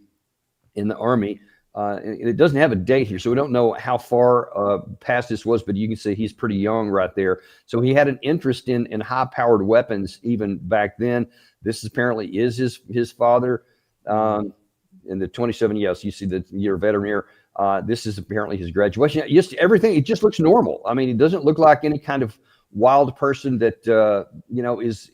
in the Army. And it doesn't have a date here, so we don't know how far past this was, but you can see he's pretty young right there. So he had an interest in high-powered weapons even back then. This apparently is his father. In the 27 years, you see the year veteran here. This is apparently his graduation. Just everything, it just looks normal. I mean, it doesn't look like any kind of wild person that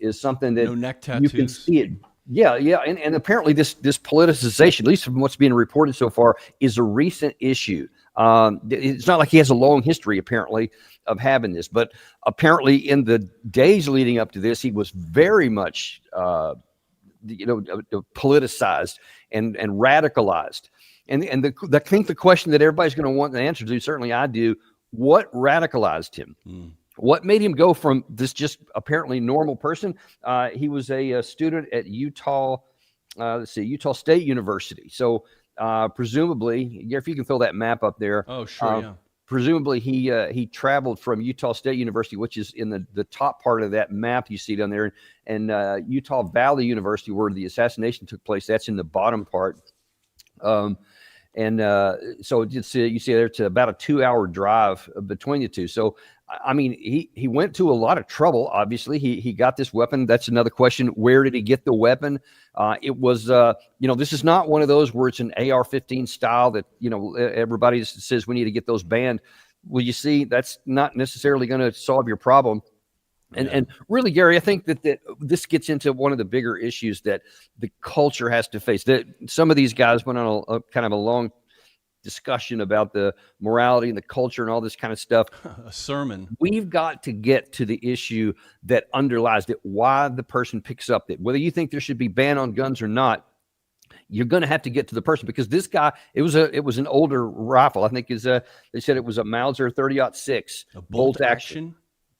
is something that no neck tattoos. You can see it. Yeah, and apparently this politicization, at least from what's being reported so far, is a recent issue. It's not like he has a long history, apparently, of having this, but apparently in the days leading up to this, he was very much, politicized and radicalized. And I think the question that everybody's going to want an answer to, certainly I do, what radicalized him? What made him go from this just apparently normal person? He was a student at Utah State University. So presumably, if you can throw that map up there. Oh, sure, yeah. Presumably he traveled from Utah State University, which is in the top part of that map you see down there, and Utah Valley University, where the assassination took place. That's in the bottom part. So you see there, it's about a 2-hour drive between the two. So, I mean, he went to a lot of trouble. Obviously, he got this weapon. That's another question. Where did he get the weapon? It was, this is not one of those where it's an AR-15 style that, everybody says we need to get those banned. Well, you see, that's not necessarily going to solve your problem. And really, Gary, I think that this gets into one of the bigger issues that the culture has to face. That some of these guys went on a kind of a long discussion about the morality and the culture and all this kind of stuff. A sermon. We've got to get to the issue that underlies that, why the person picks up that. Whether you think there should be ban on guns or not, you're going to have to get to the person, because this guy, it was an older rifle. I think they said it was a Mauser 30-06 bolt action,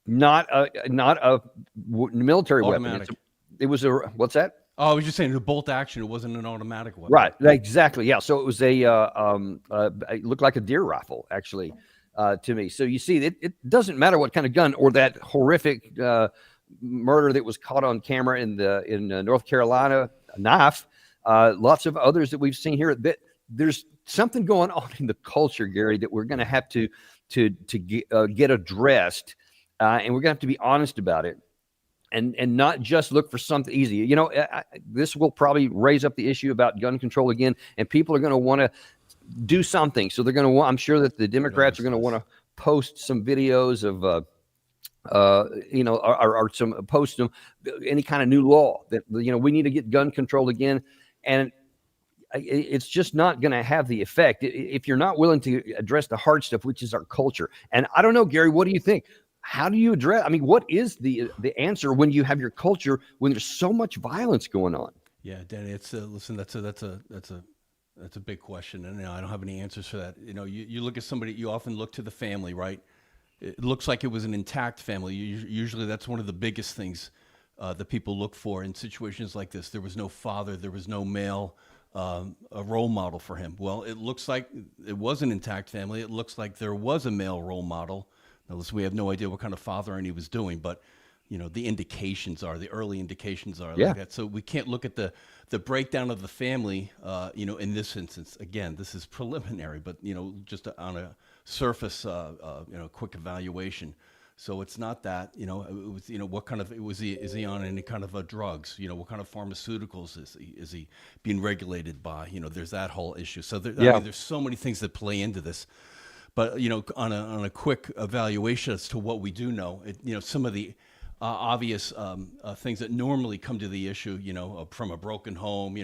not a military Automatic. weapon. It was a, what's that? Oh, I was just saying the bolt action. It wasn't an automatic weapon. Right. Exactly. Yeah. So it was it looked like a deer rifle, actually, to me. So you see, it doesn't matter what kind of gun, or that horrific murder that was caught on camera in North Carolina, a knife. Lots of others that we've seen here. That there's something going on in the culture, Gary, that we're going to have to get addressed, and we're going to have to be honest about it. And not just look for something easy. You know, this will probably raise up the issue about gun control again, and people are going to want to do something. So they're going to want, I'm sure that the Democrats are going to want to post some videos of, or post them, any kind of new law that, we need to get gun control again. And it's just not going to have the effect if you're not willing to address the hard stuff, which is our culture. And I don't know, Gary, what do you think? How do you address? I mean, what is the answer when you have your culture, when there's so much violence going on? Yeah, Danny, it's listen. That's a big question, and I don't have any answers for that. You look at somebody. You often look to the family, right? It looks like it was an intact family. Usually, that's one of the biggest things that people look for in situations like this. There was no father. There was no male a role model for him. Well, it looks like it was an intact family. It looks like there was a male role model. Now, listen, we have no idea what kind of fathering he was doing, but the early indications are like that. So we can't look at the breakdown of the family, in this instance. Again, this is preliminary, but just on a surface, quick evaluation. So it's not that, it was, what kind of, is he on any kind of drugs? What kind of pharmaceuticals is he being regulated by? There's that whole issue. So there's so many things that play into this. But on a quick evaluation as to what we do know, some of the obvious things that normally come to the issue, from a broken home,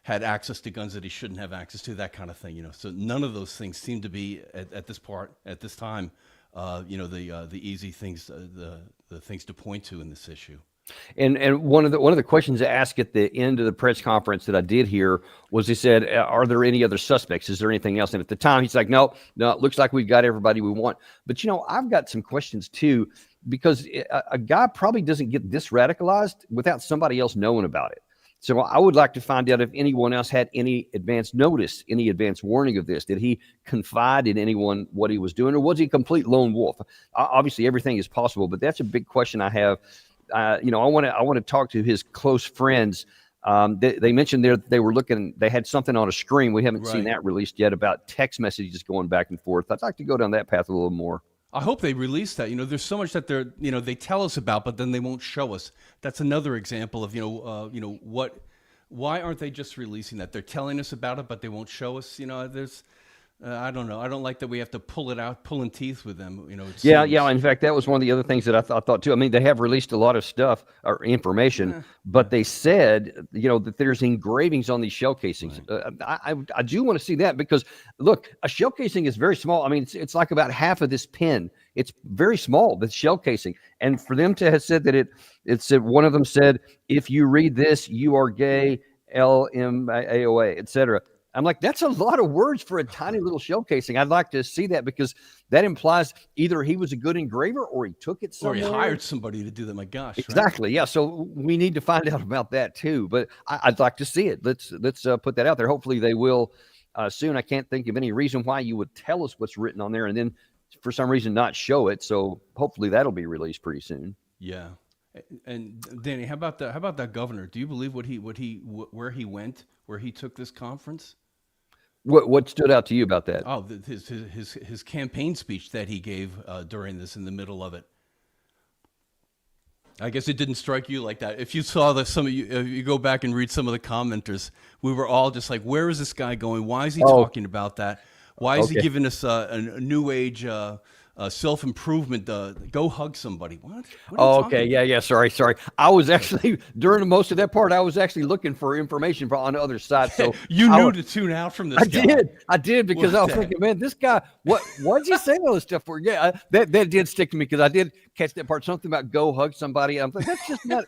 had access to guns that he shouldn't have access to, that kind of thing. So none of those things seem to be at this time, the easy things, the things to point to in this issue. And one of the questions asked at the end of the press conference that I did hear was, he said, are there any other suspects? Is there anything else? And at the time, he's like, no, it looks like we've got everybody we want. But, I've got some questions too, because a guy probably doesn't get this radicalized without somebody else knowing about it. So I would like to find out if anyone else had any advance notice, any advance warning of this. Did he confide in anyone what he was doing, or was he a complete lone wolf? Obviously, everything is possible, but that's a big question I have. I want to talk to his close friends. They mentioned they were looking, they had something on a screen. We haven't seen that released yet about text messages going back and forth. I'd like to go down that path a little more. I hope they release that. There's so much that they tell us about, but then they won't show us. That's another example of, why aren't they just releasing that? They're telling us about it, but they won't show us. I don't know. I don't like that we have to pull it out, pulling teeth with them. Yeah. In fact, that was one of the other things that I thought too. I mean, they have released a lot of stuff or information, but they said, that there's engravings on these shell casings. Right. I do want to see that, because look, a shell casing is very small. I mean, it's like about half of this pin. It's very small, the shell casing. And for them to have said that it said, one of them said, if you read this, you are gay, LMAOA, etc. I'm like, that's a lot of words for a tiny little shell casing. I'd like to see that, because that implies either he was a good engraver or he took it somewhere. Or he hired somebody to do that. My gosh. Exactly. Right? Yeah. So we need to find out about that too. But I'd like to see it. Let's put that out there. Hopefully they will soon. I can't think of any reason why you would tell us what's written on there and then for some reason not show it. So hopefully that'll be released pretty soon. Yeah. And Danny, how about that governor? Do you believe where he went, where he took this conference? What stood out to you about that? Oh, his campaign speech that he gave during this, in the middle of it. I guess it didn't strike you like that. If you saw some of you, if you go back and read some of the commenters, we were all just like, "Where is this guy going? Why is he talking about that? Why is he giving us a new age self-improvement? Go hug somebody." What okay. Yeah. Sorry. I was actually, during most of that part, I was actually looking for information on the other side. So you knew to tune out from this guy. I did because I was thinking, man, this guy, what's he saying all this stuff for? Yeah, that did stick to me, because I did catch that part, something about go hug somebody. I'm like, that's just not.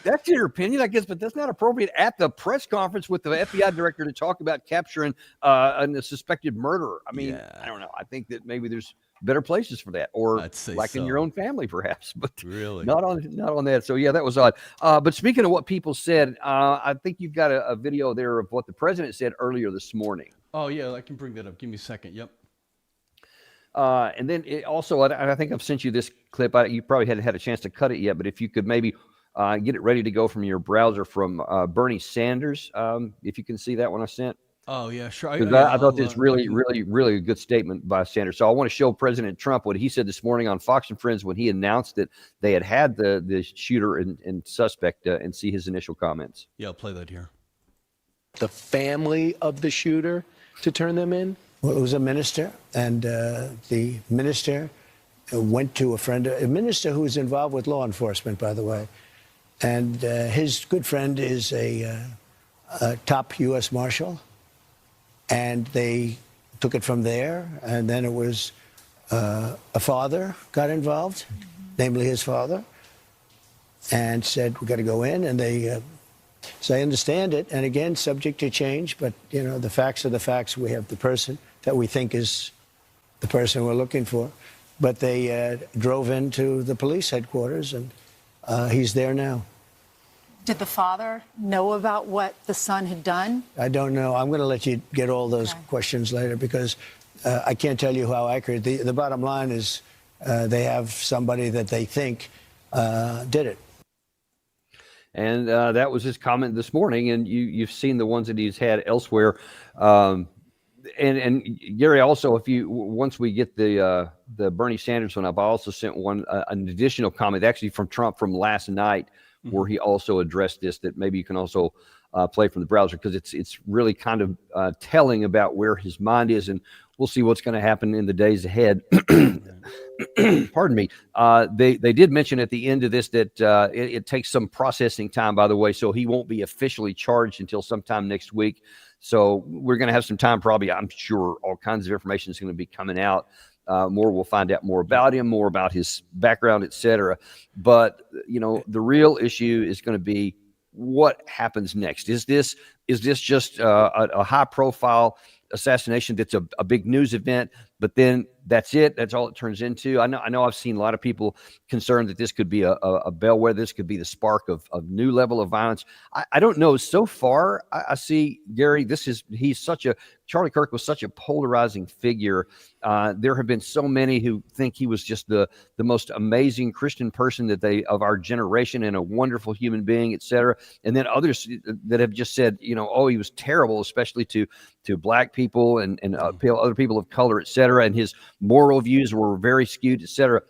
That's your opinion, I guess, but that's not appropriate at the press conference with the FBI director to talk about capturing a suspected murderer. I mean, I don't know. I think that maybe there's better places for that, or like in your own family, perhaps, but really not on that. So yeah, that was odd. But speaking of what people said, I think you've got a video there of what the president said earlier this morning. Oh yeah, I can bring that up. Give me a second. Yep. And then I think I've sent you this clip. You probably hadn't had a chance to cut it yet, but if you could maybe get it ready to go from your browser from Bernie Sanders, if you can see that one I sent. Oh yeah, sure. I thought this really a good statement by Sanders. So I want to show President Trump what he said this morning on Fox and Friends when he announced that they had the shooter and suspect, and see his initial comments. Yeah, I'll play that here. The family of the shooter to turn them in? Well, it was a minister, and the minister went to a minister who was involved with law enforcement, by the way. And his good friend is a top U.S. Marshal. And they took it from there. And then it was a father got involved, namely his father, and said, we got to go in. And they, so I understand it. And again, subject to change. But, you know, the facts are the facts. We have the person that we think is the person we're looking for. But they drove into the police headquarters, and he's there now. Did the father know about what the son had done? I don't know. I'm going to let you get all those questions later, because I can't tell you how accurate. The bottom line is they have somebody that they think did it. And that was his comment this morning. And you've seen the ones that he's had elsewhere. And Gary, also, once we get the Bernie Sanders one up, I also sent an additional comment, actually from Trump from last night, where he also addressed this, that maybe you can also play from the browser, because it's really kind of telling about where his mind is, and we'll see what's going to happen in the days ahead. Pardon me. They did mention at the end of this that it takes some processing time, by the way, so he won't be officially charged until sometime next week. So we're going to have some time, probably, I'm sure all kinds of information is going to be coming out. We'll find out more about him, more about his background, etc. But, you know, the real issue is going to be what happens next. Is this just a high profile assassination that's a big news event, but then that's it? That's all it turns into? I know I've seen a lot of people concerned that this could be a bellwether. This could be the spark of new level of violence. I don't know. So far, I see, Gary, Charlie Kirk was such a polarizing figure. There have been so many who think he was just the most amazing Christian person of our generation, and a wonderful human being, etc. And then others that have just said, you know, oh, he was terrible, especially to black people and other people of color, etc. And his moral views were very skewed, etc.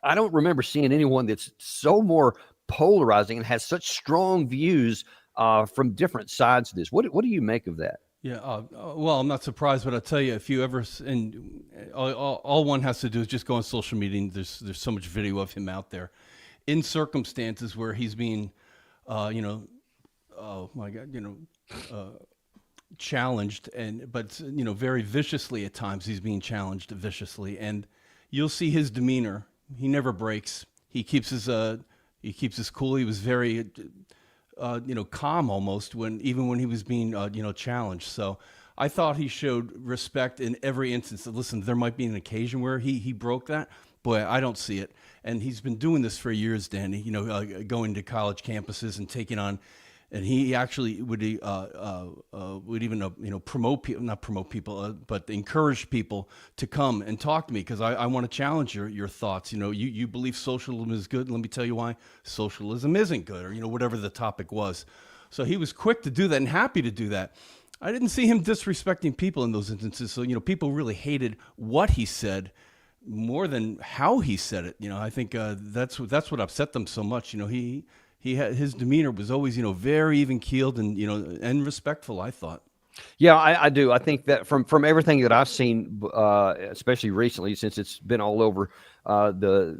I don't remember seeing anyone that's so more polarizing and has such strong views from different sides of this. What do you make of that? Yeah, well, I'm not surprised, but I'll tell you, if you ever, and all one has to do is just go on social media, and there's so much video of him out there in circumstances where he's being, oh my God, challenged, but very viciously at times. He's being challenged viciously, and you'll see his demeanor. He never breaks. He keeps his cool. He was very calm almost even when he was being challenged. So I thought he showed respect in every instance. Listen, there might be an occasion where he broke that. Boy, I don't see it. And he's been doing this for years, Danny. Going to college campuses and taking on. And he actually would even promote people, not promote people, but encourage people to come and talk to me, because I want to challenge your thoughts. You believe socialism is good. Let me tell you why socialism isn't good, or whatever the topic was. So he was quick to do that and happy to do that. I didn't see him disrespecting people in those instances. So people really hated what he said more than how he said it. I think that's what upset them so much. His demeanor was always, very even keeled and respectful, I thought. Yeah, I do. I think that from everything that I've seen, especially recently, since it's been all over the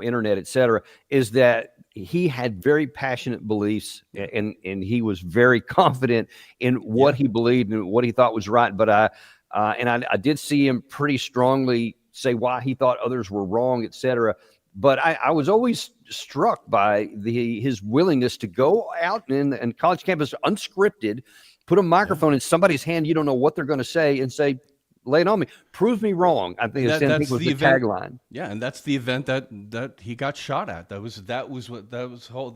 internet, et cetera, is that he had very passionate beliefs, and he was very confident in what he believed and what he thought was right. But I did see him pretty strongly say why he thought others were wrong, et cetera. But I was always struck by his willingness to go out and college campus unscripted, put a microphone in somebody's hand. You don't know what they're going to say and say, lay it on me. Prove me wrong. I think That's was the event, tagline. Yeah, and that's the event that he got shot at. That was the whole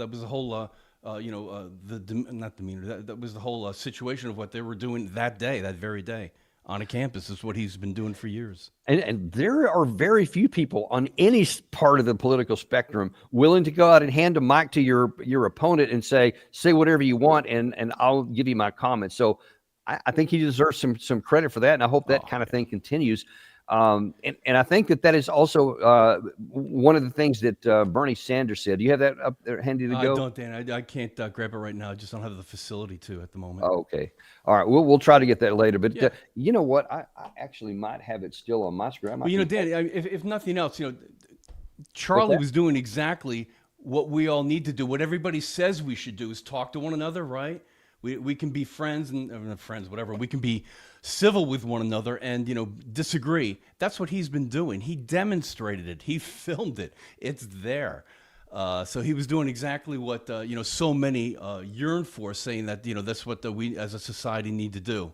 not demeanor. That was the whole situation of what they were doing that day, that very day on a campus. Is what he's been doing for years. And there are very few people on any part of the political spectrum willing to go out and hand a mic to your opponent and say whatever you want, and I'll give you my comments. So I think he deserves some credit for that, and I hope that kind of thing continues. And I think that is also one of the things that Bernie Sanders said. Do you have that up there handy to go? I don't, Dan. I can't grab it right now. I just don't have the facility to at the moment. Oh, okay. All right. We'll try to get that later. But you know what? I actually might have it still on my screen. Well, Dan, if nothing else, Charlie was doing exactly what we all need to do. What everybody says we should do is talk to one another, right? We can be friends and friends, whatever. We can be civil with one another and disagree. That's what he's been doing. He demonstrated it. He filmed it. It's there. So he was doing exactly what so many yearn for, saying that that's what we as a society need to do.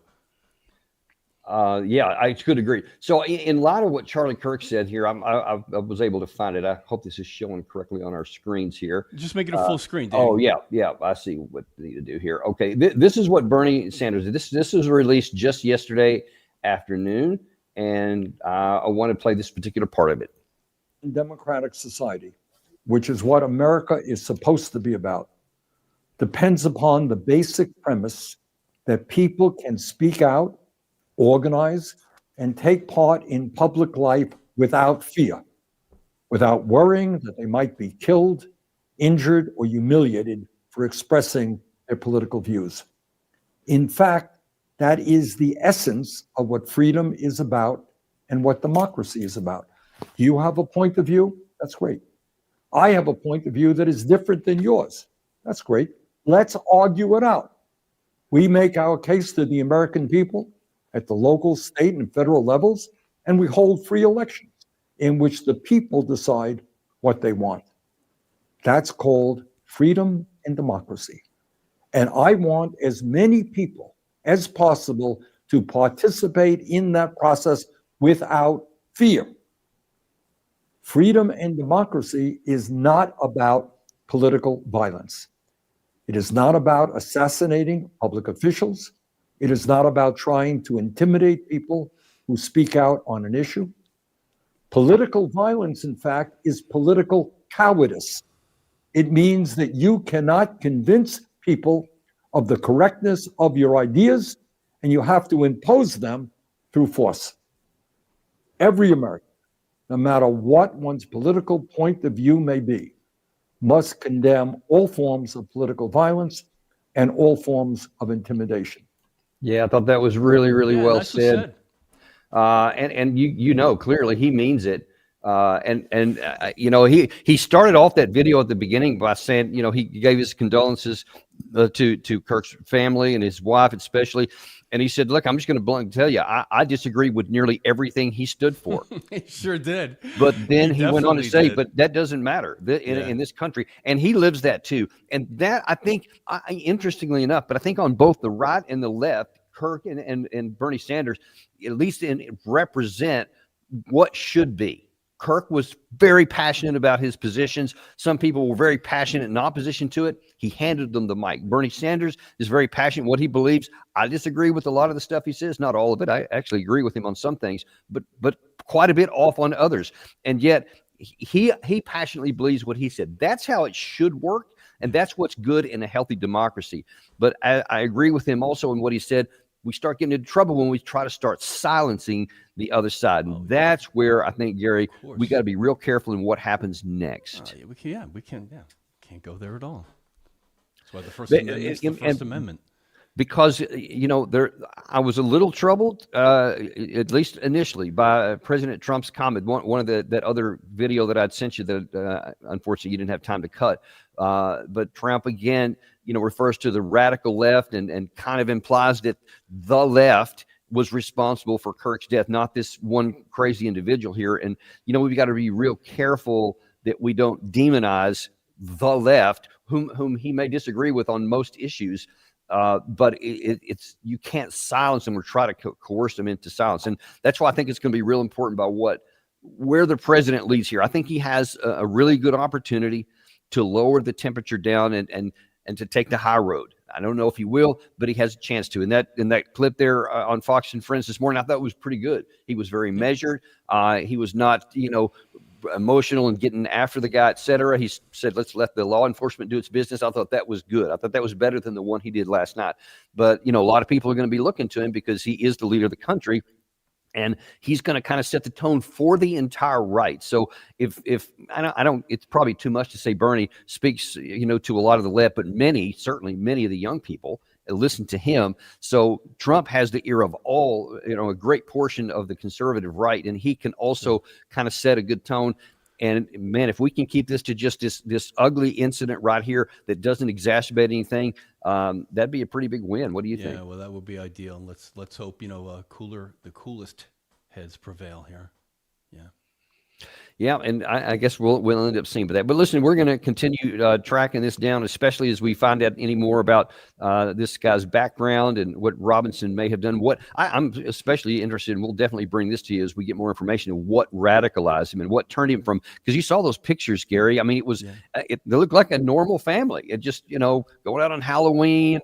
Yeah, I could agree. So in light of what Charlie Kirk said here, I was able to find it. I hope this is showing correctly on our screens here. Just make it a full screen, Dave. Oh, yeah. I see what they need to do here. Okay, this is what Bernie Sanders did. This was released just yesterday afternoon, and I want to play this particular part of it. Democratic society, which is what America is supposed to be about, depends upon the basic premise that people can speak out, organize, and take part in public life without fear, without worrying that they might be killed, injured, or humiliated for expressing their political views. In fact, that is the essence of what freedom is about and what democracy is about. You have a point of view? That's great. I have a point of view that is different than yours. That's great. Let's argue it out. We make our case to the American people at the local, state, and federal levels, and we hold free elections in which the people decide what they want. That's called freedom and democracy. And I want as many people as possible to participate in that process without fear. Freedom and democracy is not about political violence. It is not about assassinating public officials. It is not about trying to intimidate people who speak out on an issue. Political violence, in fact, is political cowardice. It means that you cannot convince people of the correctness of your ideas, and you have to impose them through force. Every American, no matter what one's political point of view may be, must condemn all forms of political violence and all forms of intimidation. Yeah, I thought that was really, really well said. And clearly he means it. He started off that video at the beginning by saying, he gave his condolences to Kirk's family and his wife especially. And he said, look, I'm just going to bluntly tell you, I disagree with nearly everything he stood for. He sure did. But then he went on to say, but that doesn't matter in this country. And he lives that too. And that, I think, interestingly enough, but I think on both the right and the left, Kirk and Bernie Sanders, at least represent what should be. Kirk was very passionate about his positions. Some people were very passionate in opposition to it. He handed them the mic. Bernie Sanders is very passionate what he believes. I disagree with a lot of the stuff he says, not all of it. I actually agree with him on some things, but quite a bit off on others. And yet he passionately believes what he said. That's how it should work, and that's what's good in a healthy democracy. But I agree with him also in what he said. We start getting into trouble when we try to start silencing the other side. And that's where I think, Gary, we got to be real careful in what happens next. We can't go there at all. That's why the First Amendment is the First Amendment. Because, I was a little troubled, at least initially, by President Trump's comment. One of that other video that I'd sent you that unfortunately you didn't have time to cut. But Trump, again, refers to the radical left and kind of implies that the left was responsible for Kirk's death, not this one crazy individual here. And, we've got to be real careful that we don't demonize the left, whom he may disagree with on most issues. But it's you can't silence them or try to coerce them into silence. And that's why I think it's going to be real important about where the president leads here. I think he has a really good opportunity to lower the temperature down and to take the high road. I don't know if he will, but he has a chance to. In that clip there on Fox and Friends this morning, I thought it was pretty good. He was very measured. He was not, emotional and getting after the guy, et cetera. He said, let's let the law enforcement do its business. I thought that was good. I thought that was better than the one he did last night. But, a lot of people are going to be looking to him because he is the leader of the country. And he's going to kind of set the tone for the entire right. So if I don't, it's probably too much to say Bernie speaks, to a lot of the left, but certainly many of the young people listen to him. So Trump has the ear of all, a great portion of the conservative right, and he can also kind of set a good tone. And man, if we can keep this to just this ugly incident right here that doesn't exacerbate anything, that'd be a pretty big win. What do you think? Yeah, well, that would be ideal. And let's hope the coolest heads prevail here. Yeah. Yeah, and I guess we'll end up seeing that. But listen, we're going to continue tracking this down, especially as we find out any more about this guy's background and what Robinson may have done. What I'm especially interested in, we'll definitely bring this to you as we get more information on what radicalized him and what turned him from, because you saw those pictures, Gary. I mean, it was they looked like a normal family. It just, going out on Halloween,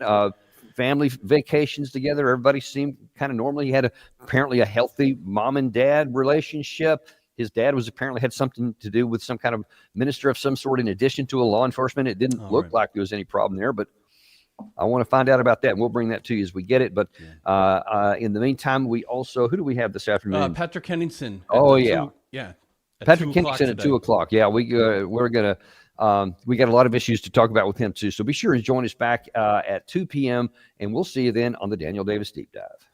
family vacations together. Everybody seemed kind of normal. He had apparently a healthy mom and dad relationship. His dad apparently had something to do with some kind of minister of some sort in addition to a law enforcement. It didn't look like there was any problem there, but I want to find out about that, and we'll bring that to you as we get it. But in the meantime, we also, who do we have this afternoon? Patrick Kennington. Oh, yeah. Patrick 2 Kennington at today. 2 o'clock. Yeah, we're going to, we got a lot of issues to talk about with him too. So be sure to join us back at 2 p.m., and we'll see you then on the Daniel Davis Deep Dive.